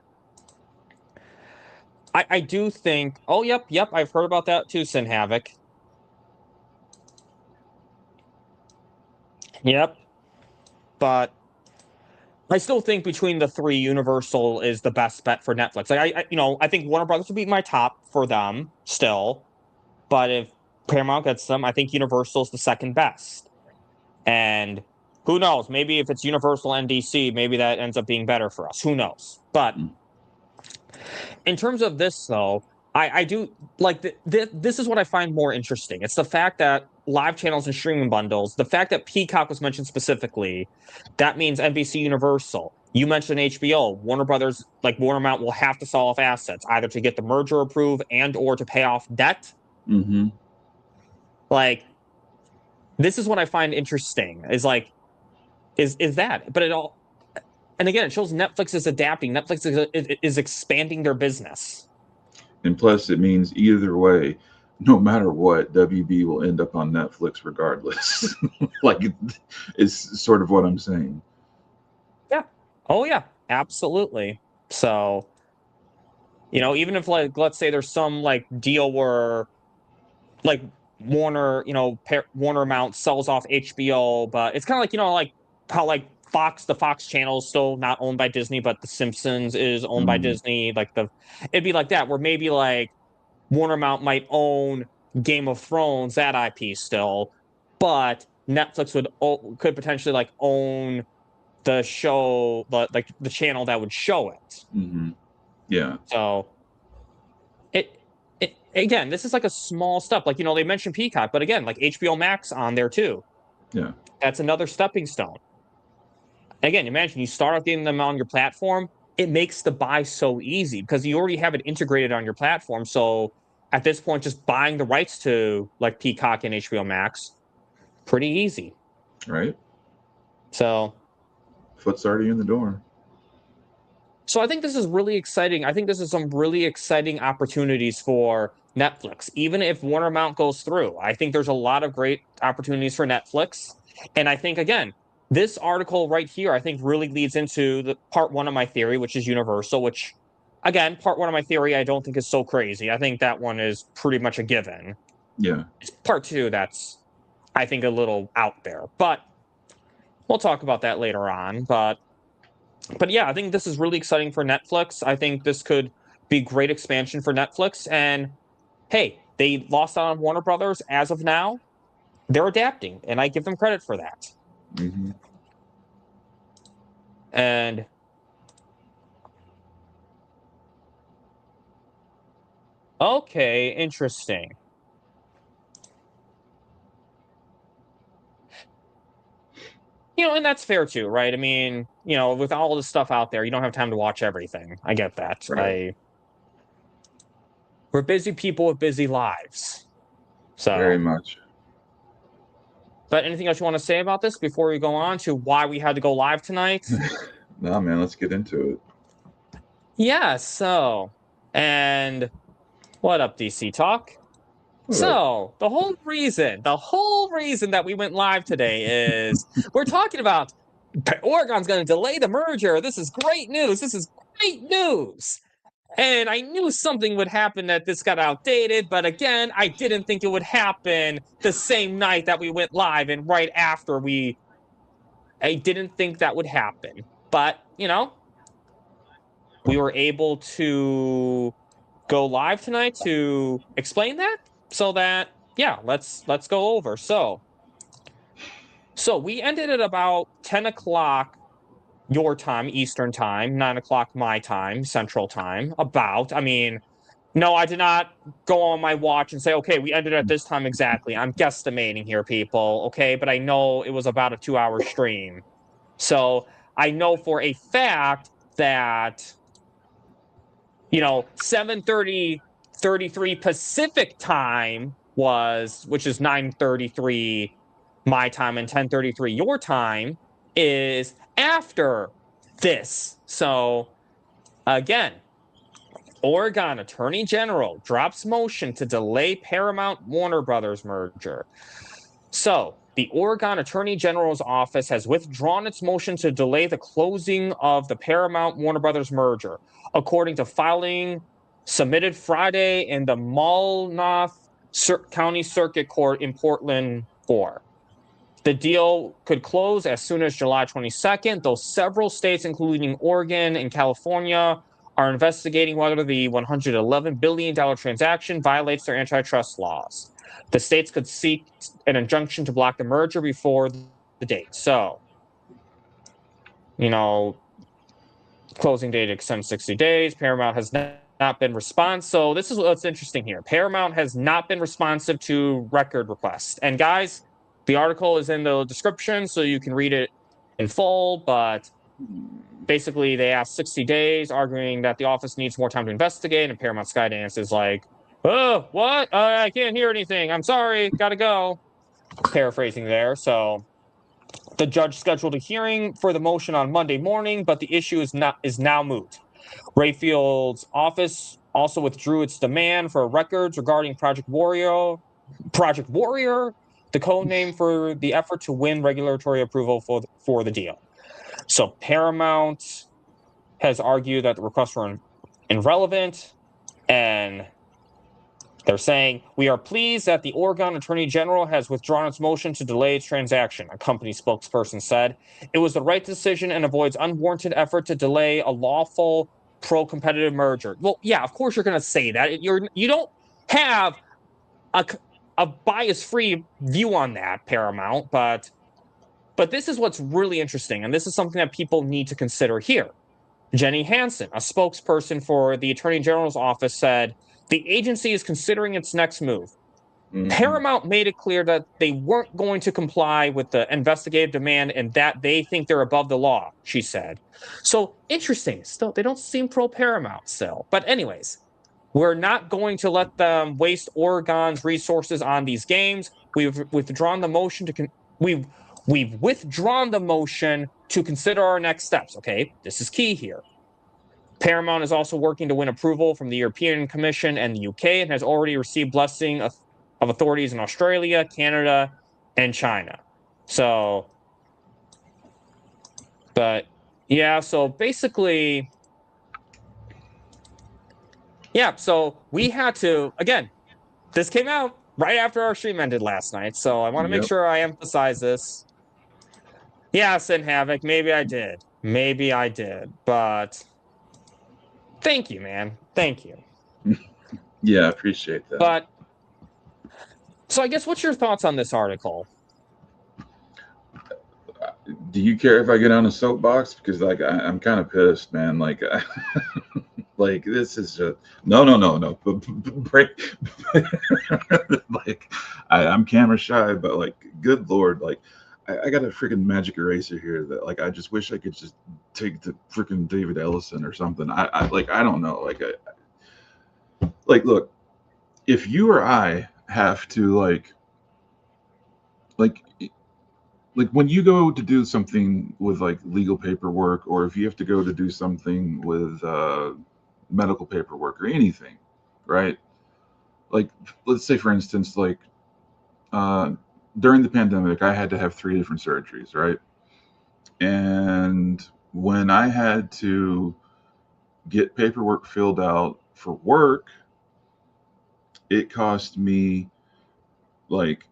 I do think, oh, yep, I've heard about that too, Sin Havoc. Yep. But I still think between the three, Universal is the best bet for Netflix. Like I think Warner Brothers would be my top for them still. But if Paramount gets them, I think Universal is the second best. And who knows? Maybe if it's Universal and DC, maybe that ends up being better for us. Who knows? But in terms of this, though, I do like this is what I find more interesting. It's the fact that live channels and streaming bundles, the fact that Peacock was mentioned specifically, that means NBC Universal. You mentioned HBO, Warner Brothers, like WarnerMount will have to sell off assets either to get the merger approved and or to pay off debt. Mm-hmm. Like, this is what I find interesting is that, but it all, and again, it shows Netflix is adapting. Netflix is expanding their business. And plus, it means either way, no matter what, WB will end up on Netflix regardless. Like, it's sort of what I'm saying. Yeah. Oh, yeah. Absolutely. So, even if, like, let's say there's some, like, deal where, like, WarnerMount sells off HBO, but it's kind of like, like, how, like, the Fox channel is still not owned by Disney, but The Simpsons is owned by Disney. Like, it'd be like that, where maybe, like, WarnerMount might own Game of Thrones, that IP still, but Netflix could potentially like own the show, like the channel that would show it. Mm-hmm. Yeah. So it again, this is like a small step. Like, they mentioned Peacock, but again, like HBO Max on there too. Yeah. That's another stepping stone. Again, imagine you start off getting them on your platform. It makes the buy so easy because you already have it integrated on your platform. So at this point, just buying the rights to like Peacock and HBO Max, pretty easy. Right. So foot's already in the door. So I think this is really exciting. I think this is some really exciting opportunities for Netflix, even if WarnerMount goes through. I think there's a lot of great opportunities for Netflix. And I think, again, this article right here, I think really leads into the part one of my theory, which is Universal, which, again, part one of my theory, I don't think is so crazy. I think that one is pretty much a given. Yeah. It's part two that's, I think, a little out there. But we'll talk about that later on. But yeah, I think this is really exciting for Netflix. I think this could be great expansion for Netflix. And hey, they lost out on Warner Brothers. As of now, they're adapting, and I give them credit for that. Mm-hmm. And okay, interesting. And that's fair too, right? I mean, with all this stuff out there, you don't have time to watch everything. I get that. Right. We're busy people with busy lives. So Very much. But anything else you want to say about this before we go on to why we had to go live tonight? No, man, let's get into it. Yeah, so, and what up, DC Talk? So, the whole reason that we went live today is we're talking about Oregon's going to delay the merger. This is great news. And I knew something would happen that this got outdated, but again, I didn't think it would happen the same night that we went live and right after I didn't think that would happen. But, we were able to go live tonight to explain that. So that, yeah, let's go over. So we ended at about 10 o'clock your time, Eastern time, 9 o'clock my time, Central time. No, I did not go on my watch and say, okay, we ended at this time exactly. I'm guesstimating here, people, okay? But I know it was about a 2-hour stream. So I know for a fact that, 7:33 Pacific time which is 9:33 my time and 10:33 your time is after this. So again, Oregon Attorney General drops motion to delay Paramount Warner Brothers merger. So, the Oregon Attorney General's office has withdrawn its motion to delay the closing of the Paramount Warner Brothers merger, according to filing submitted Friday in the Multnomah County Circuit Court in Portland 4. The deal could close as soon as July 22nd, though several states, including Oregon and California, are investigating whether the $111 billion transaction violates their antitrust laws. The states could seek an injunction to block the merger before the date. So, closing date extends 60 days. Paramount has not been responsive. So this is what's interesting here. Paramount has not been responsive to record requests. And guys, the article is in the description, so you can read it in full. But basically, they asked 60 days, arguing that the office needs more time to investigate. And Paramount Skydance is like, oh, what? I can't hear anything. I'm sorry. Gotta go. Paraphrasing there. So the judge scheduled a hearing for the motion on Monday morning, but the issue is now moot. Rayfield's office also withdrew its demand for records regarding Project Warrior, the code name for the effort to win regulatory approval for the deal. So Paramount has argued that the requests were irrelevant, and they're saying, we are pleased that the Oregon Attorney General has withdrawn its motion to delay its transaction, a company spokesperson said. It was the right decision and avoids unwarranted effort to delay a lawful pro-competitive merger. Well, yeah, of course you're going to say that. You don't have a bias-free view on that, Paramount, but this is what's really interesting, and this is something that people need to consider here. Jenny Hansen, a spokesperson for the Attorney General's office, said, the agency is considering its next move. Mm-hmm. Paramount made it clear that they weren't going to comply with the investigative demand and that they think they're above the law, she said. So, interesting. Still, they don't seem pro-Paramount still. But anyways, we're not going to let them waste Oregon's resources on these games. We've withdrawn the motion We've withdrawn the motion to consider our next steps. Okay, this is key here. Paramount is also working to win approval from the European Commission and the UK and has already received blessing of authorities in Australia, Canada, and China. So, but yeah, so basically, yeah, so we had to, again, this came out right after our stream ended last night, so I want to make sure I emphasize this. Yeah, Sin Havoc, maybe I did, but thank you, man. Thank you. Yeah, I appreciate that. But, so I guess what's your thoughts on this article? Do you care if I get on a soapbox? Because I'm kind of pissed, man. Like this is just no. Break. Like I'm camera shy, but like, good Lord, like I got a freaking magic eraser here that like I just wish I could just take to freaking David Ellison or something. I don't know. Like look, if you or I have to like when you go to do something with like legal paperwork, or if you have to go to do something with medical paperwork or anything, right? Like, let's say for instance, like during the pandemic, I had to have 3 different surgeries, right? And when I had to get paperwork filled out for work, it cost me, like,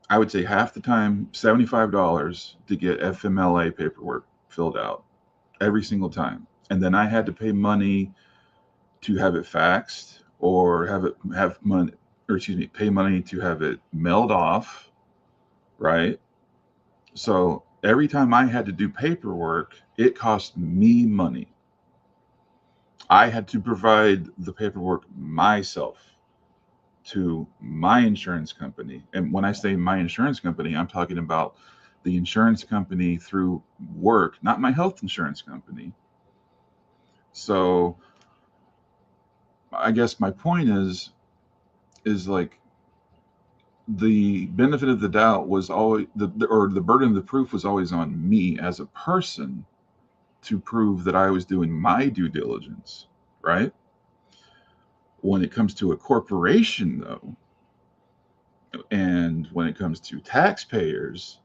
I would say half the time, $75 to get FMLA paperwork filled out every single time. And then I had to pay money to have it faxed, or pay money to have it mailed off, right? So every time I had to do paperwork, it cost me money. I had to provide the paperwork myself to my insurance company. And when I say my insurance company, I'm talking about the insurance company through work, not my health insurance company. So I guess my point is like, the benefit of the doubt was always or the burden of the proof was always on me as a person to prove that I was doing my due diligence, right? When it comes to a corporation, though, and when it comes to taxpayers,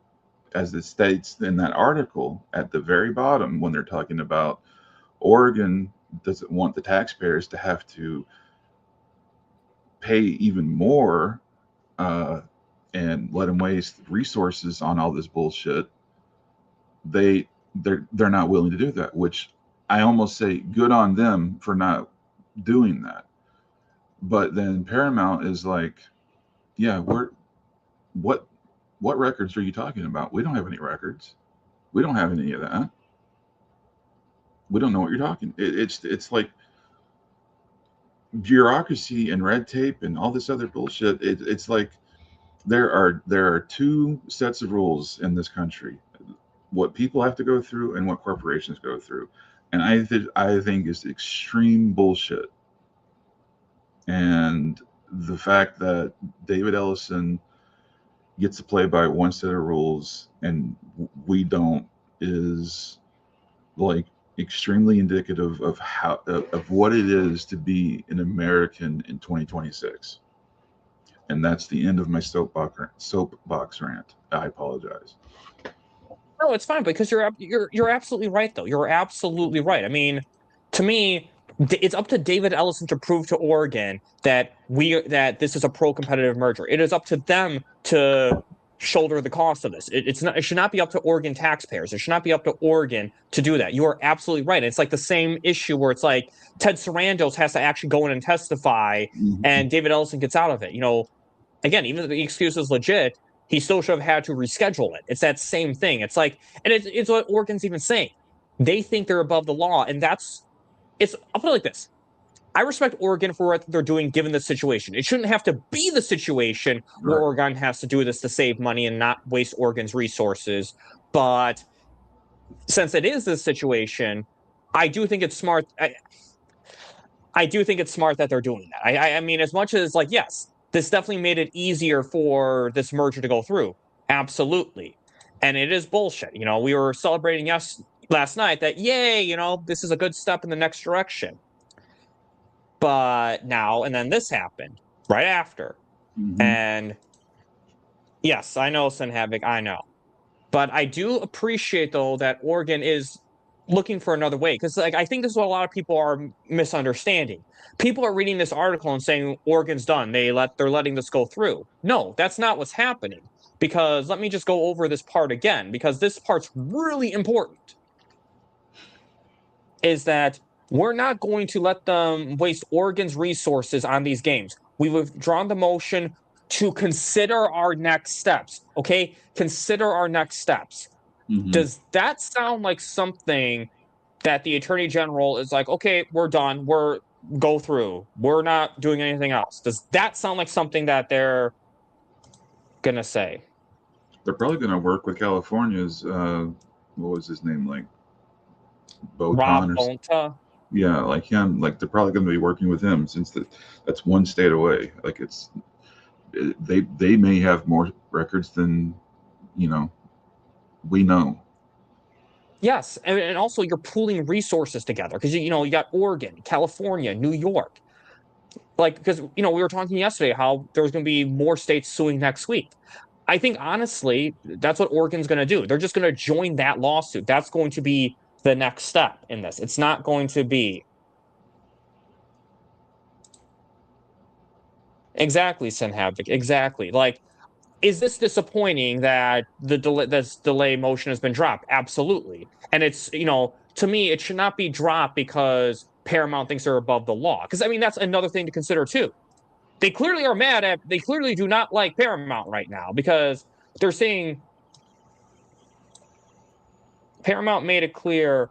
as it states in that article at the very bottom, when they're talking about Oregon doesn't want the taxpayers to have to pay even more and let them waste resources on all this bullshit. They're not willing to do that, which I almost say good on them for not doing that. But then Paramount is like, yeah, what records are you talking about? We don't have any records. We don't have any of that. We don't know what you're talking. It's like bureaucracy and red tape and all this other bullshit. It's like there are two sets of rules in this country: what people have to go through and what corporations go through. And I think is extreme bullshit. And the fact that David Ellison gets to play by one set of rules and we don't is like extremely indicative of how of what it is to be an American in 2026. And that's the end of my soapbox rant. I apologize. No, it's fine because you're absolutely right though. You're absolutely right. I mean, to me, it's up to David Ellison to prove to Oregon that this is a pro-competitive merger. It is up to them to shoulder the cost of this. It should not be up to Oregon taxpayers. It should not be up to Oregon to do that. You are absolutely right. It's like the same issue where it's like Ted Sarandos has to actually go in and testify, and David Ellison gets out of it. Again, even if the excuse is legit, he still should have had to reschedule it. It's that same thing. It's like, and it's what Oregon's even saying. They think they're above the law, and I'll put it like this. I respect Oregon for what they're doing given the situation. It shouldn't have to be the situation where Right. Oregon has to do this to save money and not waste Oregon's resources. But since it is this situation, I do think it's smart. I do think it's smart that they're doing that. I mean, as much as yes, this definitely made it easier for this merger to go through. Absolutely. And it is bullshit. We were celebrating last night that, yay, this is a good step in the next direction. But now, and then this happened right after. And yes, I know, Sin Havoc, I know. But I do appreciate, though, that Oregon is looking for another way. Because I think this is what a lot of people are misunderstanding. People are reading this article and saying Oregon's done. They're letting this go through. No, that's not what's happening. Because let me just go over this part again, because this part's really important. Is that we're not going to let them waste Oregon's resources on these games. We've withdrawn the motion to consider our next steps. Okay? Consider our next steps. Does that sound like something that the Attorney General is like, okay, we're done. Go through. We're not doing anything else. Does that sound like something that they're going to say? They're probably going to work with California's, what was his name? Like Rob Botan Bonta? Yeah, like him. Like they're probably going to be working with him since that's one state away. Like they may have more records than we know. Yes, and also you're pooling resources together because you got Oregon, California, New York. Because we were talking yesterday how there's going to be more states suing next week. I think honestly that's what Oregon's going to do. They're just going to join that lawsuit. That's going to be the next step in this. It's not going to be exactly, Sin Havoc. Exactly. Is this disappointing that this delay motion has been dropped? Absolutely. And it's, to me, it should not be dropped because Paramount thinks they're above the law. Because, I mean, that's another thing to consider, too. They clearly they clearly do not like Paramount right now because they're saying Paramount made it clear.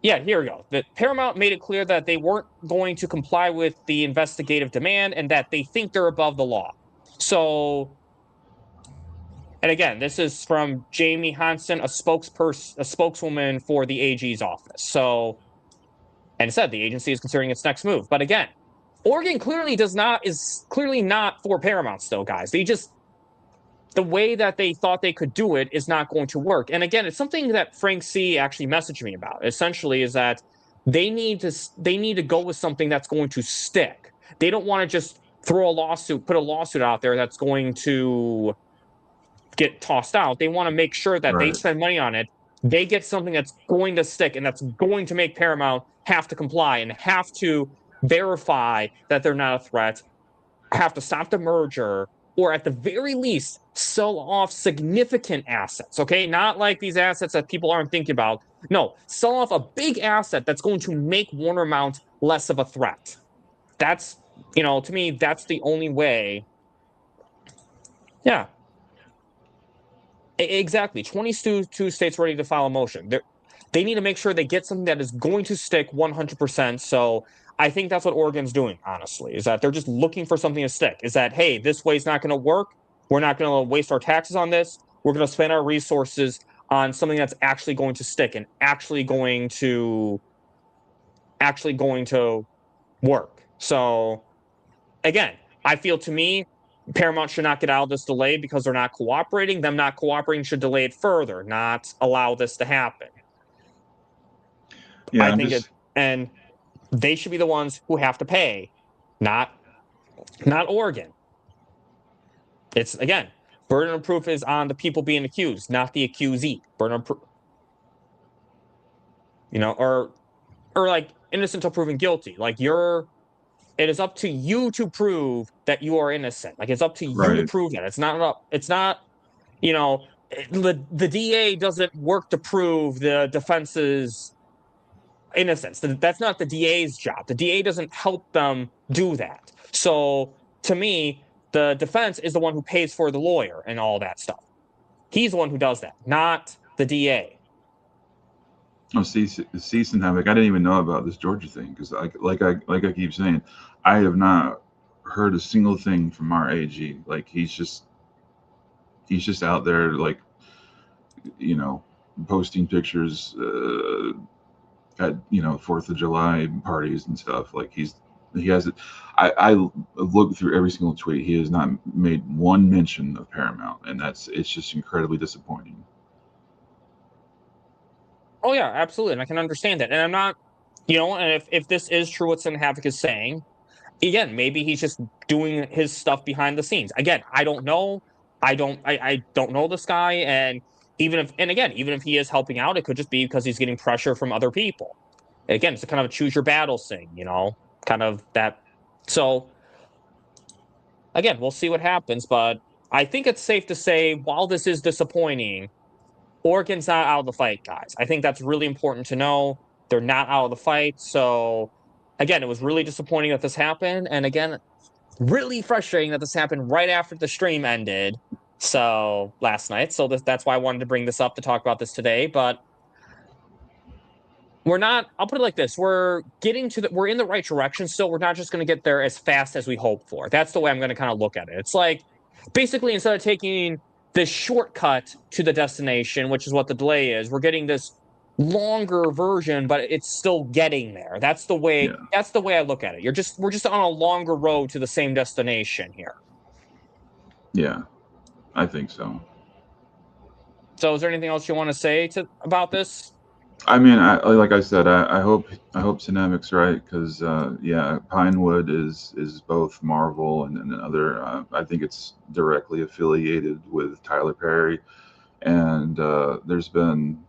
Yeah, here we go. That Paramount made it clear that they weren't going to comply with the investigative demand and that they think they're above the law. So, and again, this is from Jamie Hansen, a spokeswoman for the AG's office. So, and it said the agency is considering its next move. But again, Oregon is clearly not for Paramount still, guys. The way that they thought they could do it is not going to work. And again, it's something that Frank C actually messaged me about. Essentially, is that they need to go with something that's going to stick. They don't want to just put a lawsuit out there that's going to get tossed out. They want to make sure that they Right. spend money on it. They get something that's going to stick and that's going to make Paramount have to comply and have to verify that they're not a threat, have to stop the merger, or at the very least, sell off significant assets, okay? Not like these assets that people aren't thinking about. No, sell off a big asset that's going to make WarnerMount less of a threat. That's, to me, that's the only way. Yeah. Exactly. 22 states ready to file a motion. They need to make sure they get something that is going to stick 100%. So I think that's what Oregon's doing, honestly, is that they're just looking for something to stick. Is that, hey, this way's not going to work. We're not going to waste our taxes on this. We're going to spend our resources on something that's actually going to stick and actually going to work. So again, I feel, to me, Paramount should not get out of this delay because they're not cooperating. Them not cooperating should delay it further, not allow this to happen. Yeah, I think and they should be the ones who have to pay, not Oregon. It's, again, burden of proof is on the people being accused, not the accusee. Burden of proof, or like innocent until proven guilty. Like it is up to you to prove that you are innocent. Like, it's up to you to prove that. It's not, the DA doesn't work to prove the defense's innocence. That's not the DA's job. The DA doesn't help them do that. So to me, the defense is the one who pays for the lawyer and all that stuff. He's the one who does that, not the DA. Oh, cease and havoc. I didn't even know about this Georgia thing because, like I keep saying, I have not heard a single thing from our AG. Like, he's just out there, like, posting pictures at 4th of July parties and stuff. Like, he has it. I looked through every single tweet. He has not made one mention of Paramount, and it's just incredibly disappointing. Oh yeah, absolutely, and I can understand that. And I'm not, and if this is true, what Sin Havoc is saying, again, maybe he's just doing his stuff behind the scenes. Again, I don't know. I don't know this guy, and even if he is helping out, it could just be because he's getting pressure from other people. Again, it's a kind of a choose your battles thing, kind of that. So again, we'll see what happens, but I think it's safe to say, while this is disappointing, Oregon's not out of the fight, guys. I think that's really important to know. They're not out of the fight. So again, it was really disappointing that this happened. And again, really frustrating that this happened right after the stream ended. So last night. So that's why I wanted to bring this up to talk about this today. But I'll put it like this. We're in the right direction still. We're not just going to get there as fast as we hope for. That's the way I'm going to kind of look at it. It's like, basically, instead of taking this shortcut to the destination, which is what the delay is, we're getting this longer version, but it's still getting there. That's the way I look at it. We're just on a longer road to the same destination here. Yeah, I think so. So is there anything else you want to say about this? I mean, like I said, I hope Cinemic's right, because Pinewood is both Marvel and another. I think it's directly affiliated with Tyler Perry, and there's been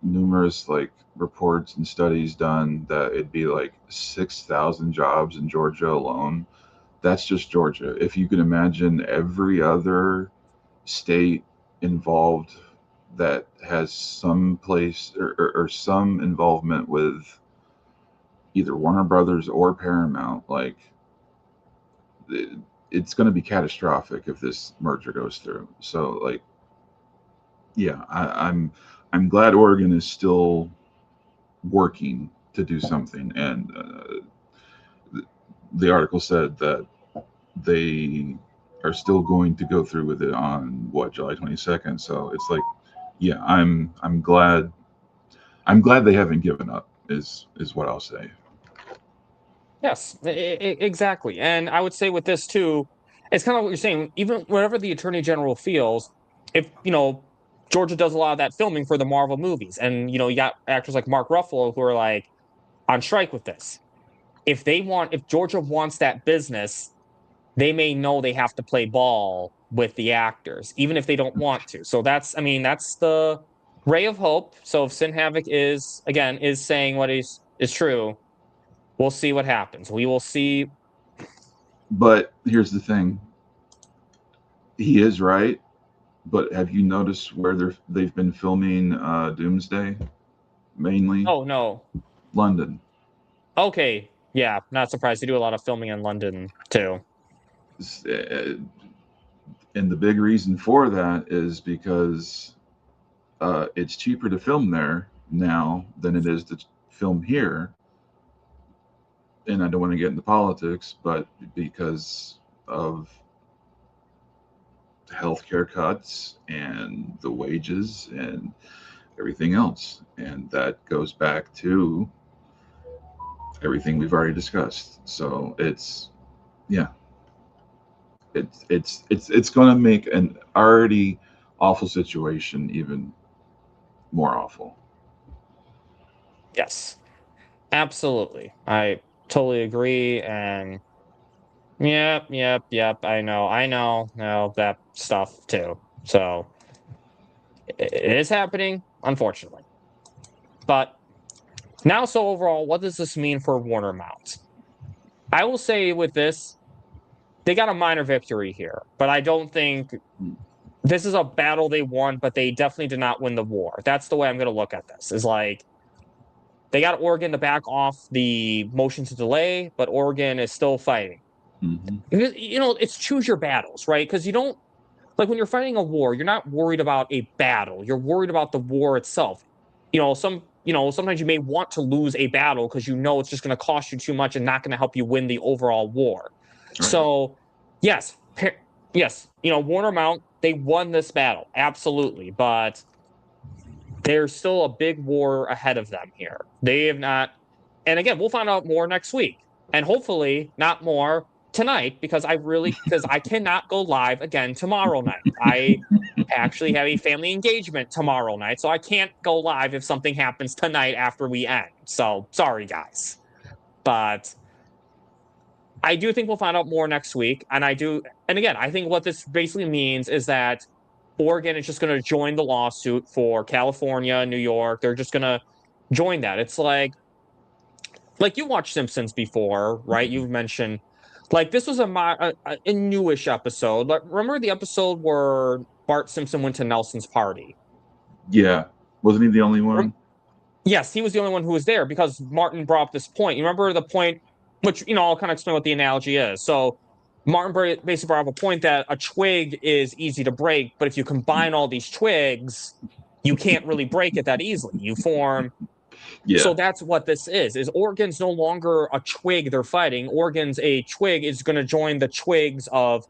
numerous reports and studies done that it'd be 6,000 jobs in Georgia alone. That's just Georgia. If you can imagine every other state involved that has some place or some involvement with either Warner Brothers or Paramount, it's going to be catastrophic if this merger goes through. So I'm glad Oregon is still working to do something, and the article said that they are still going to go through with it on July 22nd. So it's I'm glad they haven't given up is what I'll say. Yes, exactly. And I would say with this too, it's kind of what you're saying. Even whatever the attorney general feels, if Georgia does a lot of that filming for the Marvel movies, and you got actors like Mark Ruffalo who are like on strike with this. If Georgia wants that business, they may know they have to play ball with the actors, even if they don't want to. So that's the ray of hope. So if Sin Havoc is saying what is true, we'll see what happens. We will see. But here's the thing: he is right. But have you noticed where they've been filming Doomsday? Mainly Oh no. London. Okay. Yeah, not surprised. They do a lot of filming in London too. And the big reason for that is because it's cheaper to film there now than it is to film here. And I don't want to get into politics, but because of healthcare cuts and the wages and everything else. And that goes back to everything we've already discussed. So yeah, it's going to make an already awful situation even more awful. Yes. Absolutely. I totally agree. And yep. I know that stuff too. So it is happening, unfortunately. But now, so overall, what does this mean for WarnerMount? I will say with this, they got a minor victory here, but I don't think this is a battle they won, but they definitely did not win the war. That's the way I'm going to look at this. Is like they got Oregon to back off the motion to delay, but Oregon is still fighting. Mm-hmm. Because, it's choose your battles, right? Because you don't like when you're fighting a war, you're not worried about a battle. You're worried about the war itself. Sometimes you may want to lose a battle because it's just going to cost you too much and not going to help you win the overall war. Right. So, yes, yes, Warner Mount, they won this battle, absolutely, but there's still a big war ahead of them here. They have not, and again, we'll find out more next week, and hopefully not more tonight because I cannot go live again tomorrow night. I actually have a family engagement tomorrow night, so I can't go live if something happens tonight after we end. So sorry, guys, but I do think we'll find out more next week, and again, I think what this basically means is that Oregon is just going to join the lawsuit for California, New York. They're just going to join that. It's like you watched Simpsons before, right? You've mentioned like this was a newish episode. Like remember the episode where Bart Simpson went to Nelson's party? Yeah. Wasn't he the only one? Yes, he was the only one who was there because Martin brought up this point. You remember the point, which I'll kind of explain what the analogy is. So Martin basically brought up a point that a twig is easy to break, but if you combine all these twigs, you can't really break it that easily. You form. So Yeah. that's what this is Oregon's no longer a twig they're fighting. Oregon's a twig is going to join the twigs of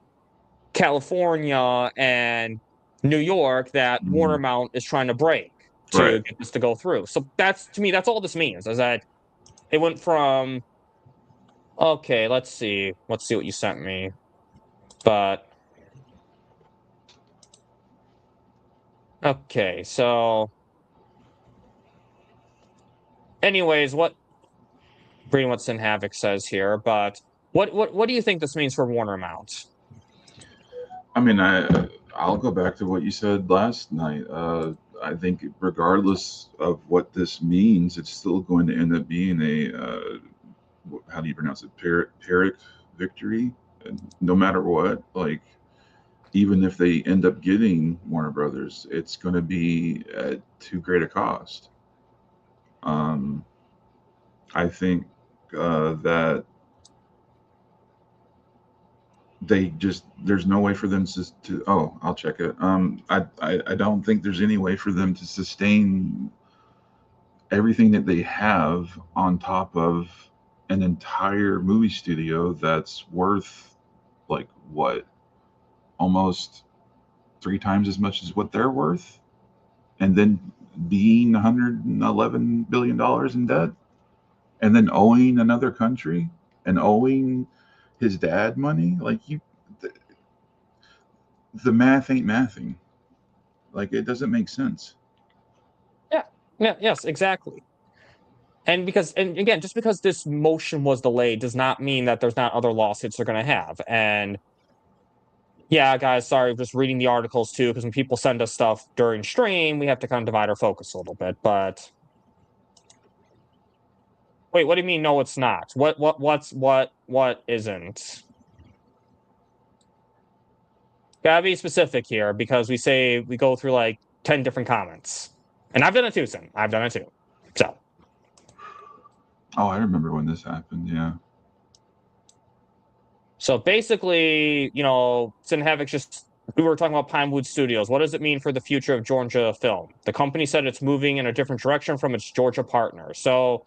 California and New York that Mm. WarnerMount is trying to break to Right. get this to go through. So that's to me, that's all this means is that it went from okay, let's see what you sent me. But okay, so anyways, reading what Sin Havoc says here, but what do you think this means for WarnerMount? I mean, I'll go back to what you said last night. I think regardless of what this means, it's still going to end up being a how do you pronounce it? Pyrrhic victory. And no matter what, like even if they end up getting Warner Brothers, it's going to be at too great a cost. Um, I think that there's no way for them to oh, I'll check it. I don't think there's any way for them to sustain everything that they have on top of an entire movie studio that's worth like what, almost three times as much as what they're worth, and then being 111 billion dollars in debt, and then owing another country. and owing his dad money, like the math ain't mathing. Like, it doesn't make sense. Yeah, yes, exactly. And again, just because this motion was delayed does not mean that there's not other lawsuits they're going to have. And yeah, guys, sorry, just reading the articles too, because when people send us stuff during stream, we have to kind of divide our focus a little bit. But wait, what do you mean? No, it's not. What isn't? Gotta be specific here, because we go through like 10 different comments. And I've done it too, Sin. I've done it too. So. Oh, I remember when this happened. Yeah. So basically, Sin Havoc's we were talking about Pinewood Studios. What does it mean for the future of Georgia film? The company said it's moving in a different direction from its Georgia partner. So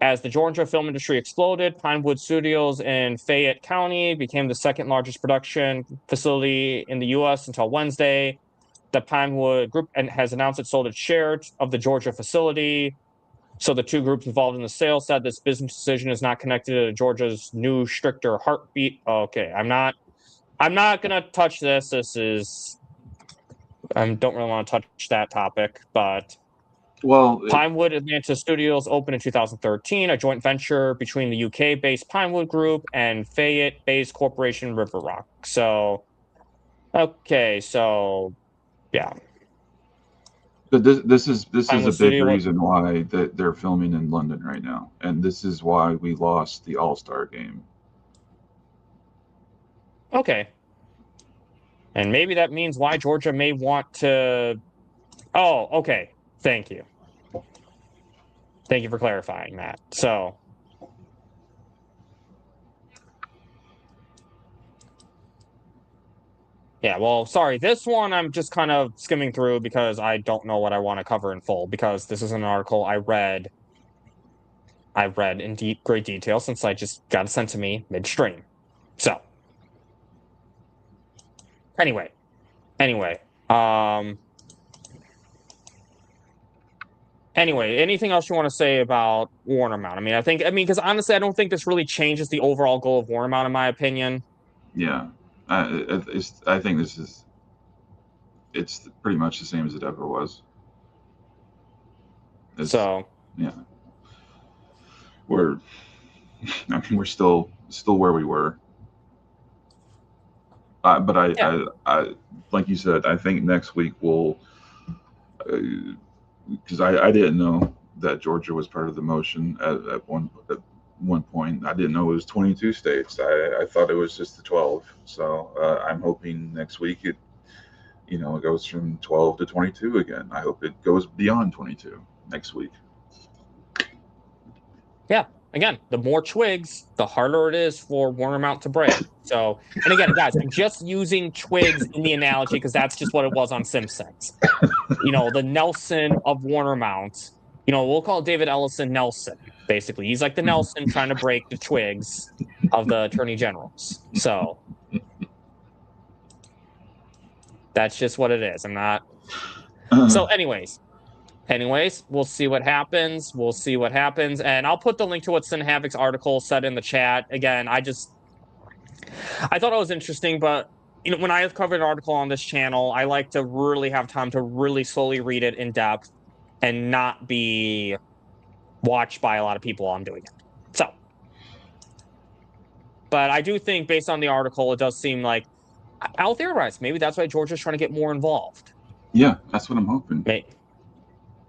as the Georgia film industry exploded, Pinewood Studios in Fayette County became the second largest production facility in the U.S. until Wednesday. The Pinewood Group has announced it sold its share of the Georgia facility. So the two groups involved in the sale said this business decision is not connected to Georgia's new stricter heartbeat. Okay, I'm not gonna touch this. I don't really want to touch that topic, but Well, Pinewood Atlanta Studios opened in 2013, a joint venture between the UK-based Pinewood Group and Fayette-based Corporation River Rock. So, okay, so yeah. but this is a Pinewood big Studio, reason why they're filming in London right now, and this is why we lost the All-Star game. Okay. And maybe that means why Georgia may want to. Oh, okay. Thank you. Thank you for clarifying that. So. Yeah, well, sorry. This one I'm just kind of skimming through because I don't know what I want to cover in full, because this is an article I read in great detail since I just got it sent to me midstream. So. Anyway. Anyway, anything else you want to say about WarnerMount? Because honestly, I don't think this really changes the overall goal of WarnerMount, in my opinion. Yeah, I think it's pretty much the same as it ever was. Yeah, we're still where we were. But I, like you said, I think next week we'll, because I didn't know that Georgia was part of the motion at one point. I didn't know it was 22 states. I thought it was just the 12. So I'm hoping next week it goes from 12 to 22 again. I hope it goes beyond 22 next week. Yeah. Again, the more twigs, the harder it is for WarnerMount to break. So, and again, guys, I'm just using twigs in the analogy because that's just what it was on Simpsons. The Nelson of WarnerMount. We'll call David Ellison Nelson, basically. He's like the Nelson trying to break the twigs of the attorney generals. So, that's just what it is. I'm not. So, anyways, we'll see what happens. And I'll put the link to what Sin Havoc's article said in the chat. Again, I thought it was interesting, but when I covered an article on this channel, I like to really have time to really slowly read it in depth and not be watched by a lot of people while I'm doing it. So, but I do think based on the article, it does seem like I'll theorize. Maybe that's why Georgia's trying to get more involved. Yeah, that's what I'm hoping.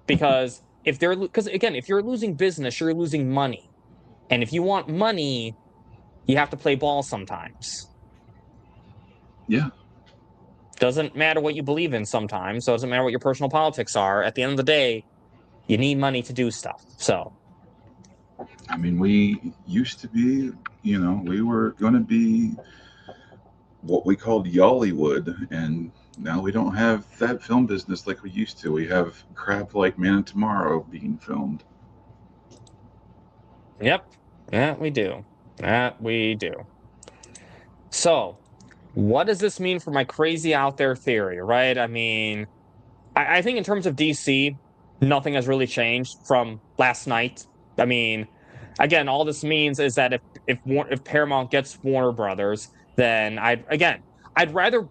Because if you're losing business, you're losing money. And if you want money, you have to play ball sometimes. Yeah. Doesn't matter what you believe in sometimes. So it doesn't matter what your personal politics are. At the end of the day, you need money to do stuff. So. I mean, we used to be, we were going to be what we called Yollywood, and now we don't have that film business like we used to. We have crap like Man of Tomorrow being filmed. Yep. Yeah, we do. That we do. So, what does this mean for my crazy out there theory, right? I mean, I think in terms of DC, nothing has really changed from last night. I mean, again, all this means is that if Paramount gets Warner Brothers, then I'd rather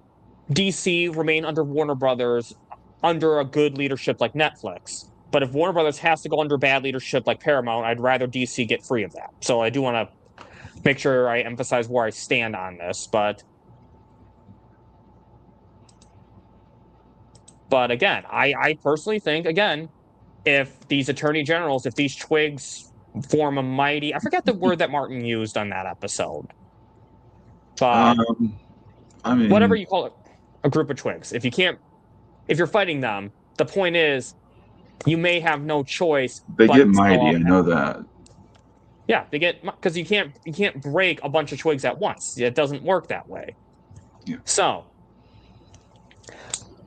DC remain under Warner Brothers under a good leadership like Netflix. But if Warner Brothers has to go under bad leadership like Paramount, I'd rather DC get free of that. So I do want to make sure I emphasize where I stand on this. But again, I personally think, again, if these attorney generals, if these twigs form a mighty, I forget the word that Martin used on that episode, but I mean, whatever you call it, a group of twigs. If you're fighting them, the point is you may have no choice. they get mighty. I know that. Yeah, they get, because you can't break a bunch of twigs at once. It doesn't work that way. Yeah. So,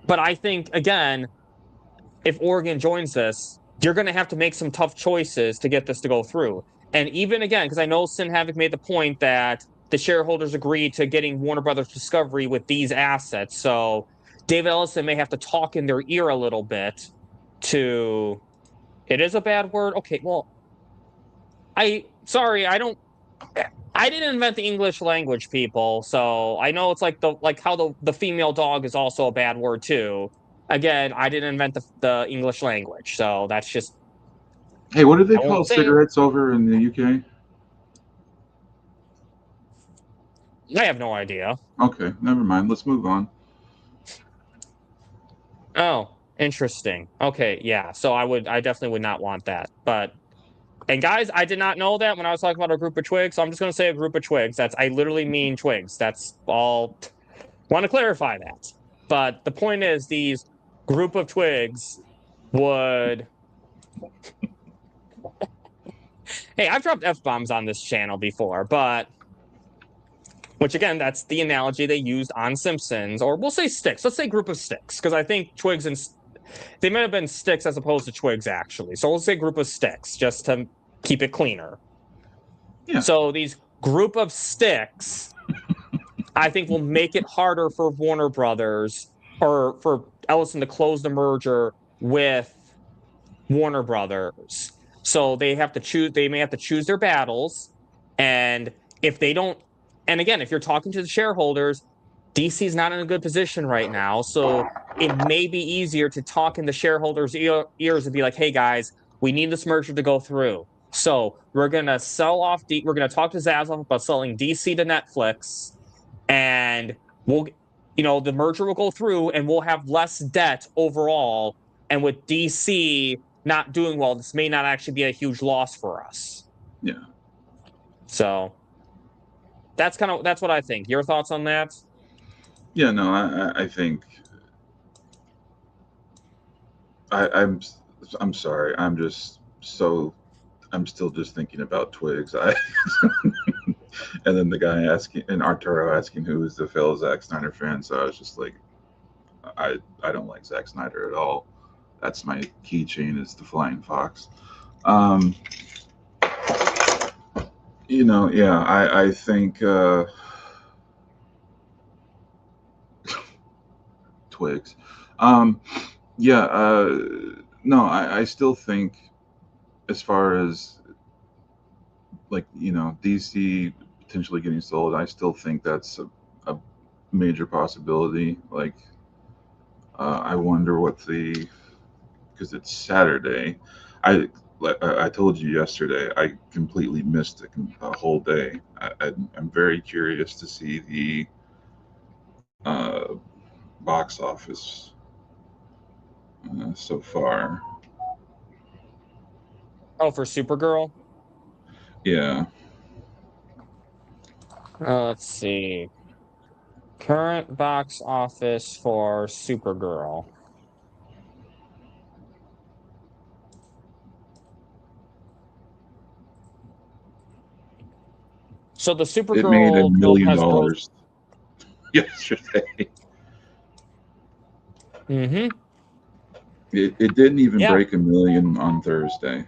but I think, again, if Oregon joins this, you're going to have to make some tough choices to get this to go through. And even again, because I know Sin Havoc made the point that the shareholders agreed to getting Warner Brothers Discovery with these assets. So David Ellison may have to talk in their ear a little bit to, it is a bad word. Okay, well, I didn't invent the English language, people. So I know it's like how the female dog is also a bad word too. Again, I didn't invent the English language, so that's just. Hey, what do they call cigarettes over in the UK? I have no idea. Okay, never mind. Let's move on. Oh, interesting. Okay, yeah. So I definitely would not want that. And guys, I did not know that when I was talking about a group of twigs. So I'm just going to say a group of twigs. I literally mean twigs. That's all. Want to clarify that. But the point is, these group of twigs would. Hey, I've dropped F-bombs on this channel before, but. Which, again, that's the analogy they used on Simpsons. Or we'll say sticks. Let's say group of sticks. Because I think twigs and. They might have been sticks as opposed to twigs, actually. So we'll say group of sticks, just to keep it cleaner. Yeah. So these group of sticks, I think, will make it harder for Warner Brothers or for Ellison to close the merger with Warner Brothers. So they have to choose. They may have to choose their battles, and if they don't, and again, if you're talking to the shareholders, DC is not in a good position right now, so it may be easier to talk in the shareholders' ears and be like, "Hey guys, we need this merger to go through. So we're gonna sell off. We're gonna talk to Zaslav about selling DC to Netflix, and the merger will go through, and we'll have less debt overall. And with DC not doing well, this may not actually be a huge loss for us." Yeah. So that's what I think. Your thoughts on that? Yeah, no, I think I'm sorry. I'm still just thinking about twigs. And then the guy asking, and Arturo asking who is the fellow Zack Snyder fan. So I was just like, I don't like Zack Snyder at all. That's my keychain, is the flying fox. Yeah, I think twigs. No, I still think, as far as DC potentially getting sold, I still think that's a major possibility. I wonder because it's Saturday. I told you yesterday, I completely missed a whole day. I'm very curious to see the box office so far. Oh, for Supergirl? Yeah. Let's see. Current box office for Supergirl. So the Supergirl it made $1 million has yesterday. Mm-hmm. It didn't even break 1 million on Thursday.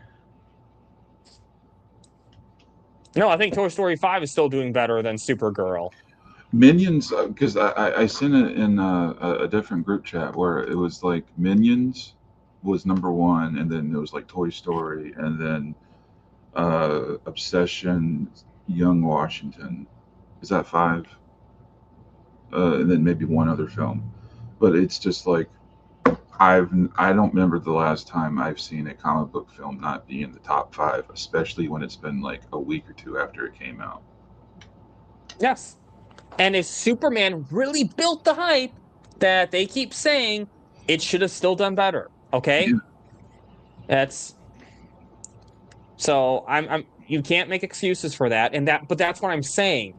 No, I think Toy Story 5 is still doing better than Supergirl. Minions, because I sent it in a different group chat where it was like Minions was number one, and then there was like Toy Story, and then Obsession, Young Washington. Is that 5? And then maybe one other film. But it's just like I don't remember the last time I've seen a comic book film not be in the top 5, especially when it's been like a week or two after it came out. Yes. And if Superman really built the hype that they keep saying, it should have still done better. Okay? Yeah. That's so I'm you can't make excuses for that. But that's what I'm saying.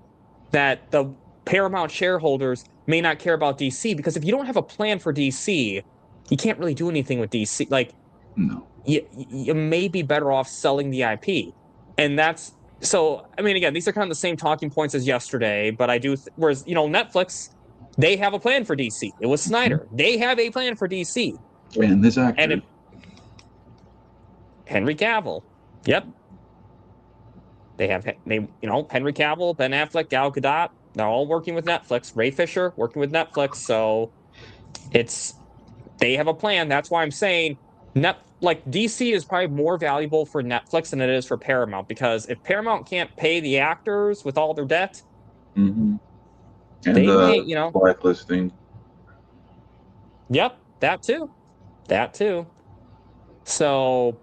That the Paramount shareholders may not care about DC, because if you don't have a plan for DC, you can't really do anything with DC. Like, No. you may be better off selling the IP. And that's so, I mean, again, these are kind of the same talking points as yesterday, but whereas, Netflix, they have a plan for DC. It was Snyder. They have a plan for DC. And this actor. And Henry Cavill. Yep. They Henry Cavill, Ben Affleck, Gal Gadot, they're all working with Netflix. Ray Fisher working with Netflix. So they have a plan. That's why I'm saying DC is probably more valuable for Netflix than it is for Paramount, because if Paramount can't pay the actors with all their debt, and they may, blacklisting. Yep, that too. So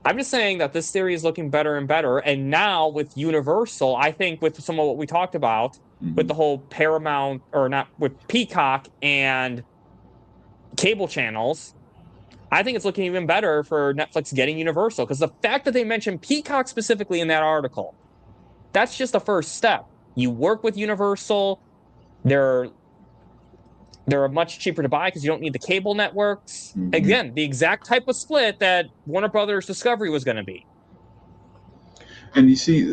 I'm just saying that this theory is looking better and better. And now with Universal, I think with some of what we talked about, with the whole Paramount, or not, with Peacock and cable channels, I think it's looking even better for Netflix getting Universal, because the fact that they mentioned Peacock specifically in that article, that's just the first step. You work with Universal, they're much cheaper to buy because you don't need the cable networks. Again, the exact type of split that Warner Brothers Discovery was going to be. And you see,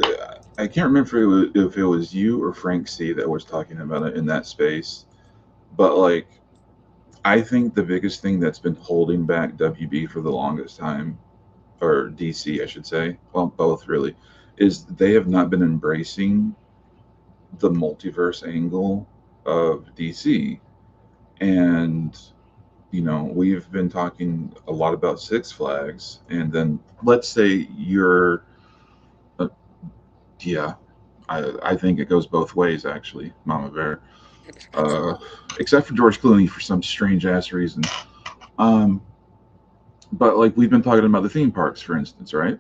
I can't remember if it was you or Frank C that was talking about it in that space, but like, I think the biggest thing that's been holding back WB for the longest time, or DC, I should say, well, both really, is they have not been embracing the multiverse angle of DC. And, we've been talking a lot about Six Flags, and then let's say you're, I think it goes both ways, actually, Mama Bear. Except for George Clooney for some strange ass reason. But like, we've been talking about the theme parks, for instance, right?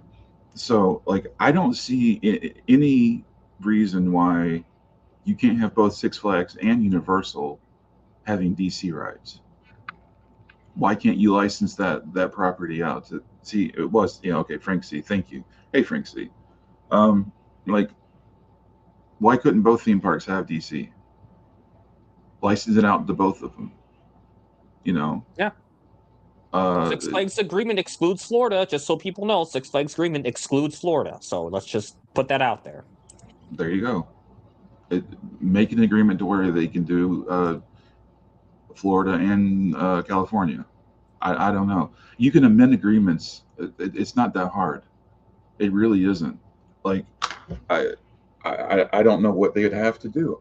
So like, I don't see any reason why you can't have both Six Flags and Universal having DC rides. Why can't you license that property out to see? It was, okay, Frank C, thank you. Hey, Frank C. Like, why couldn't both theme parks have DC? License it out to both of them. Yeah. Six Flags agreement excludes Florida, just so people know. Six Flags agreement excludes Florida. So let's just put that out there. There you go. Make an agreement to where they can do Florida and California. I don't know. You can amend agreements. It's not that hard. It really isn't. Like, I don't know what they'd have to do.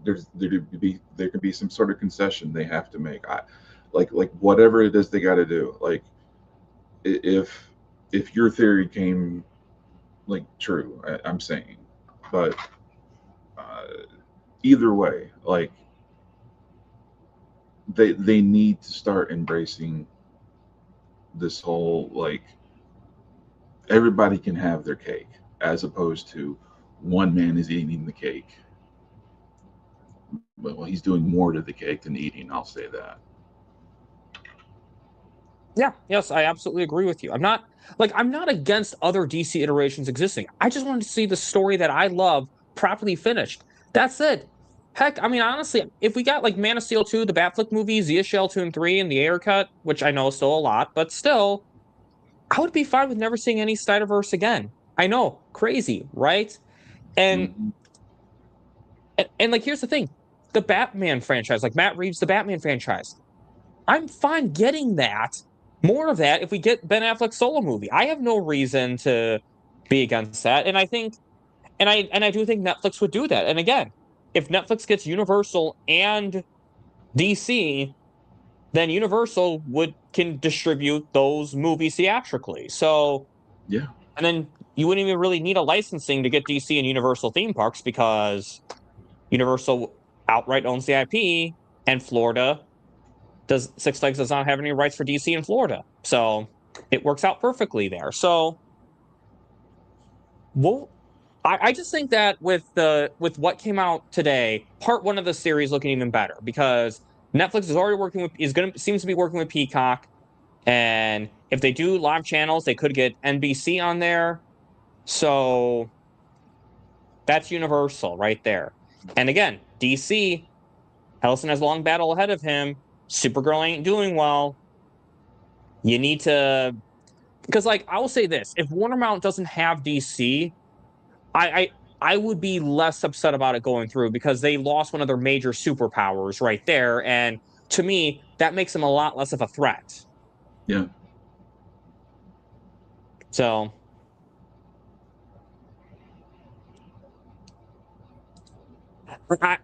There could be some sort of concession they have to make. Like whatever it is they got to do. Like, if your theory came like true, I'm saying, but either way, like, they need to start embracing this whole, like, everybody can have their cake, as opposed to one man is eating the cake. Well, he's doing more to the cake than eating, I'll say that. Yeah, yes, I absolutely agree with you. I'm not against other DC iterations existing. I just wanted to see the story that I love properly finished. That's it. Heck, I mean, honestly, if we got like Man of Steel 2, the Batfleck movies, the Ishel 2 and 3, and the Ayer cut, which I know is still a lot, but still, I would be fine with never seeing any Snyderverse again. I know, crazy, right? And like, here's the thing: the Batman franchise, like Matt Reeves, the Batman franchise, I'm fine getting that, more of that, if we get Ben Affleck's solo movie. I have no reason to be against that, and I think, and I do think Netflix would do that. And again, if Netflix gets Universal and DC, then Universal can distribute those movies theatrically. So Yeah. And then you wouldn't even really need a licensing to get DC and Universal theme parks because Universal outright owns the IP, and Florida Six Flags does not have any rights for DC in Florida. So it works out perfectly there. So well, I just think that with what came out today, part one of the series looking even better because Netflix is already working with seems to be working with Peacock, and if they do live channels, they could get NBC on there. So that's Universal right there. And again, DC, Ellison has a long battle ahead of him. Supergirl ain't doing well. You need to, because like I will say this: if WarnerMount doesn't have DC, I, I I would be less upset about it going through because they lost one of their major superpowers right there, and to me, that makes them a lot less of a threat. Yeah. So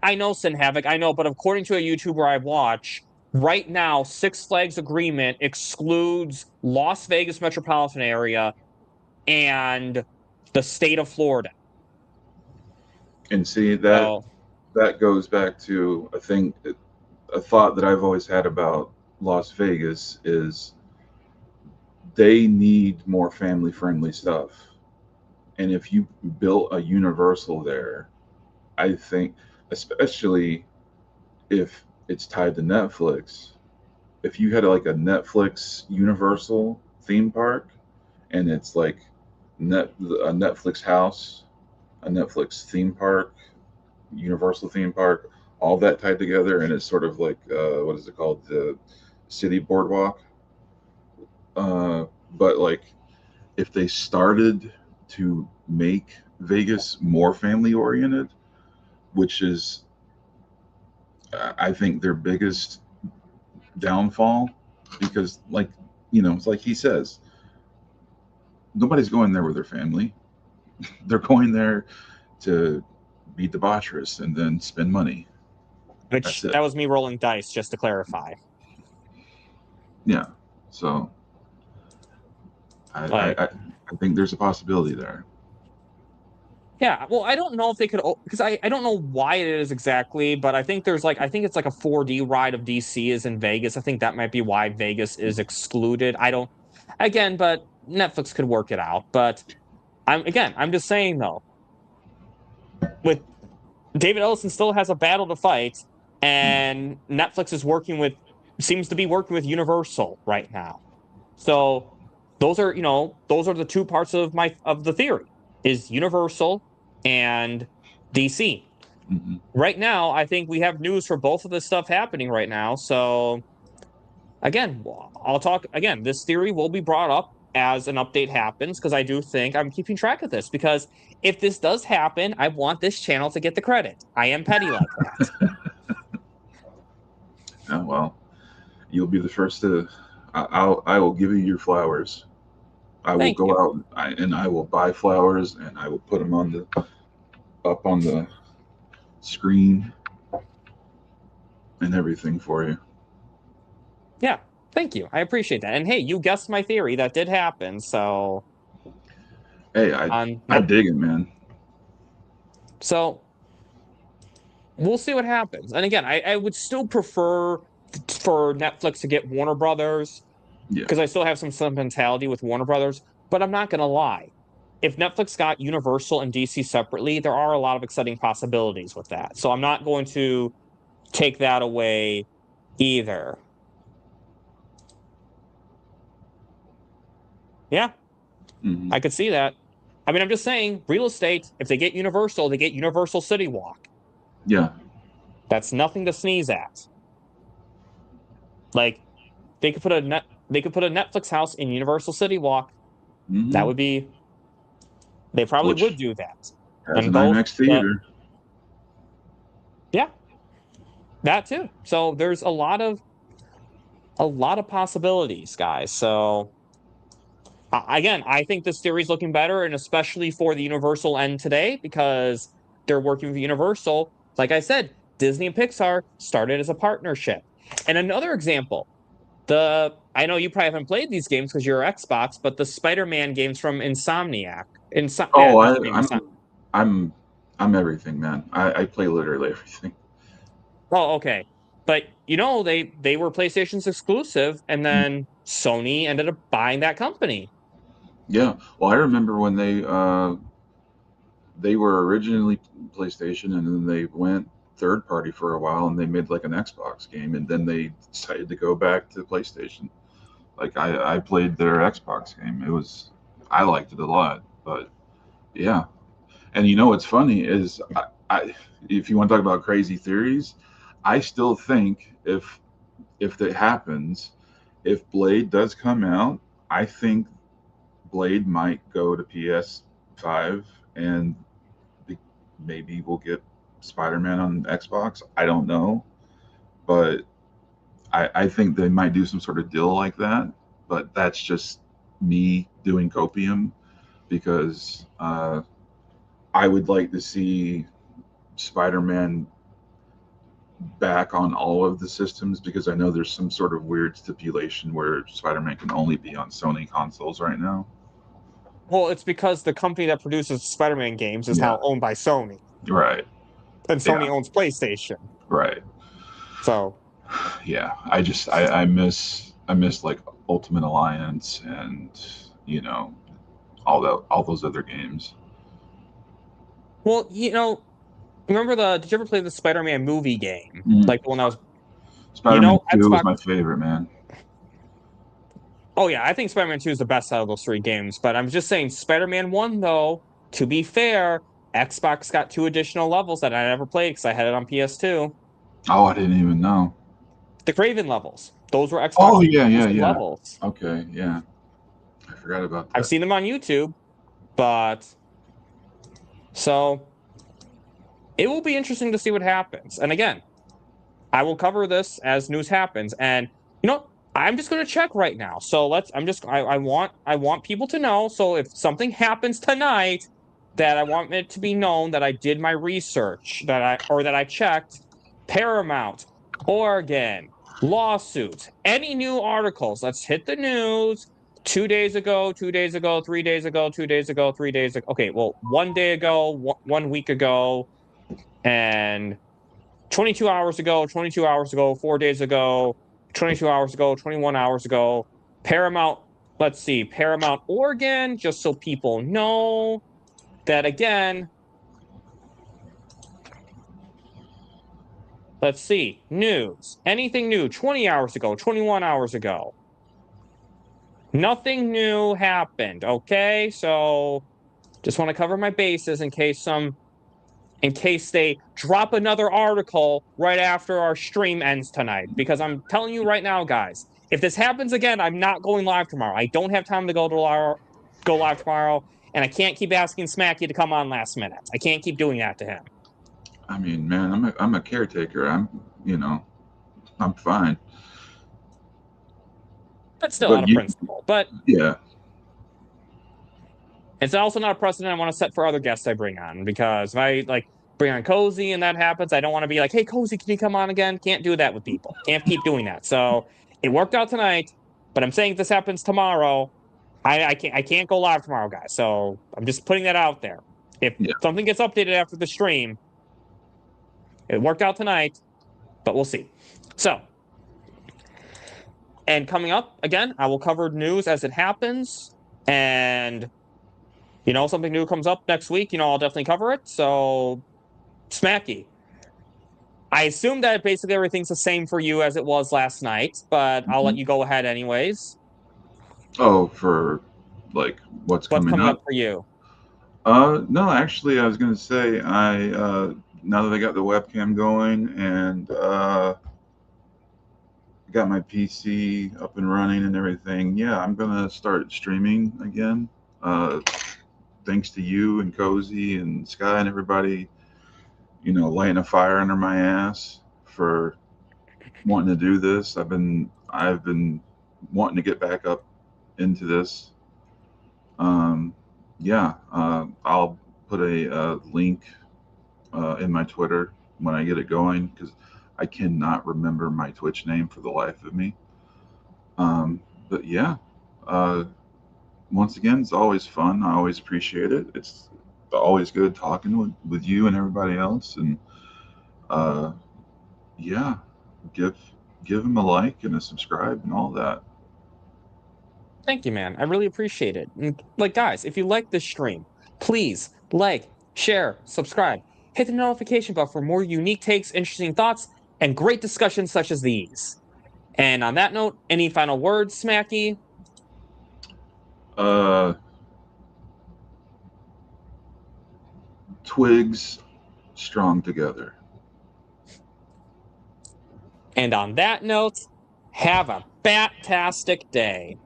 I know Sin Havoc, I know, but according to a YouTuber I watch, right now Six Flags agreement excludes Las Vegas metropolitan area and the state of Florida. And see So that goes back to a thought that I've always had about Las Vegas is they need more family friendly stuff. And if you built a Universal there, I think, especially if it's tied to Netflix, if you had like a Netflix Universal theme park and it's like a Netflix house, a Netflix theme park, Universal theme park, all that tied together, and it's sort of like what is it called, the city boardwalk. But like if they started to make Vegas more family oriented, which is I think their biggest downfall, because like it's like he says, nobody's going there with their family. They're going there to be debaucherous and then spend money. which That's it. that was me rolling dice, just to clarify. Yeah. So Like, I think there's a possibility there. yeah, well, I don't know if they could, because I don't know why it is exactly, but I think I think it's like a 4D ride of DC is in Vegas. I think that might be why Vegas is excluded. I don't, again, but Netflix could work it out. But I'm just saying though, with David Ellison still has a battle to fight, and Netflix seems to be working with Universal right now. So those are the two parts of the theory is Universal and DC. Mm-hmm. Right now, I think we have news for both of this stuff happening right now. So again, I'll talk again. This theory will be brought up as an update happens because I do think I'm keeping track of this because if this does happen, I want this channel to get the credit. I am petty like that. Oh, well, you'll be the first to. I will give you your flowers. I will Thank you. go out and I will buy flowers and I will put them up on the screen and everything for you. Yeah, thank you. I appreciate that. And hey, you guessed my theory. That did happen. So Hey, I dig it, man. So we'll see what happens. And again, I would still prefer for Netflix to get Warner Brothers Yeah. because I still have some sentimentality with Warner Brothers. But I'm not going to lie. If Netflix got Universal and DC separately, there are a lot of exciting possibilities with that. So I'm not going to take that away either. Yeah, Mm-hmm. I could see that. I mean, I'm just saying, real estate, if they get Universal, they get Universal City Walk. Yeah. That's nothing to sneeze at. Like, they could put a Netflix house in Universal City Walk. That Mm-hmm. would be. They probably would Which do that. has And an both. IMAX theater. Yeah, that too. So there's a lot of possibilities, guys. So again, I think this theory is looking better, and especially for the Universal end today because they're working with Universal. Like I said, Disney and Pixar started as a partnership. And another example, I know you probably haven't played these games because you're Xbox, but the Spider-Man games from Insomniac. Yeah, Oh, that's the name. I'm I'm everything, man. I play literally everything. Oh, okay. But they were PlayStation's exclusive, and then Sony ended up buying that company. Yeah. Well, I remember when they were originally PlayStation, and then they went third party for a while, and they made like an Xbox game, and then they decided to go back to PlayStation. Like I played their Xbox game. I liked it a lot, but yeah. And you know what's funny is if you want to talk about crazy theories, I still think if that happens, if Blade does come out, I think Blade might go to PS5 and maybe we'll get Spider-Man on Xbox. I don't know, but I think they might do some sort of deal like that. But that's just me doing copium because I would like to see Spider-Man back on all of the systems because I know there's some sort of weird stipulation where Spider-Man can only be on Sony consoles right now. Well, it's because the company that produces Spider-Man games is Yeah, now owned by Sony, right. and Yeah, Sony owns PlayStation. right. So, Yeah, I miss like Ultimate Alliance and you know all those other games. well, did you ever play the Spider-Man movie game? Mm. Like the one that was, Spider-Man 2 was Xbox. my favorite, man. Oh yeah, I think Spider-Man 2 is the best out of those three games. But I'm just saying, Spider-Man 1, though, to be fair, Xbox got 2 additional levels that I never played because I had it on PS2. Oh, I didn't even know. The Craven levels. Those were Xbox Oh yeah, yeah, exclusive yeah. levels. Okay, yeah. I forgot about I've that. seen them on YouTube, but so it will be interesting to see what happens. And again, I will cover this as news happens. And I'm just going to check right now. So I want people to know. So if something happens tonight, that I want it to be known that I did my research, that I checked Paramount, Oregon, lawsuits, any new articles. Let's hit the news. 2 days ago, 2 days ago, 3 days ago, 2 days ago, 3 days ago. Okay, well, one day ago, 1 week ago, and 22 hours ago, 22 hours ago, 4 days ago, 22 hours ago, 21 hours ago. Paramount, let's see, Paramount Oregon, just so people know that again. Let's see, news. Anything new 20 hours ago, 21 hours ago. Nothing new happened. Okay, so just want to cover my bases in case they drop another article right after our stream ends tonight. Because I'm telling you right now, guys, if this happens again, I'm not going live tomorrow. I don't have time to go live tomorrow, and I can't keep asking Smacky to come on last minute. I can't keep doing that to him. I mean, man, I'm a caretaker. I'm fine. But still But out of you, principle. But yeah, it's also not a precedent I want to set for other guests I bring on, because if I bring on Cozy and that happens, I don't want to be like, hey Cozy, can you come on again? Can't do that with people. Can't keep doing that. So it worked out tonight, but I'm saying if this happens tomorrow, I can't go live tomorrow, guys. So I'm just putting that out there. If yeah, something gets updated after the stream, it worked out tonight, but we'll see. So, and coming up again, I will cover news as it happens, and something new comes up next week, I'll definitely cover it. So, Smacky, I assume that basically everything's the same for you as it was last night, but I'll let mhm. you go ahead anyways. Oh, for like what's What's coming coming up up? for you? No, actually, I was gonna say now that I got the webcam going and got my PC up and running and everything, yeah, I'm gonna start streaming again. Uh, Thanks to you and Cozy and Sky and everybody, lighting a fire under my ass for wanting to do this. I've been wanting to get back up into this. Um, yeah, I'll put a link in my Twitter when I get it going because I cannot remember my Twitch name for the life of me. But yeah, uh, once again, it's always fun. I always appreciate it. It's always good talking with you and everybody else. And uh, yeah, give give him a like and a subscribe and all that. Thank you, man. I really appreciate it. And, like, guys, if you like this stream, please like, share, subscribe, hit the notification bell for more unique takes, interesting thoughts, and great discussions such as these. And on that note, any final words, Smacky? Twigs strong together. And on that note, have a bat-tastic day.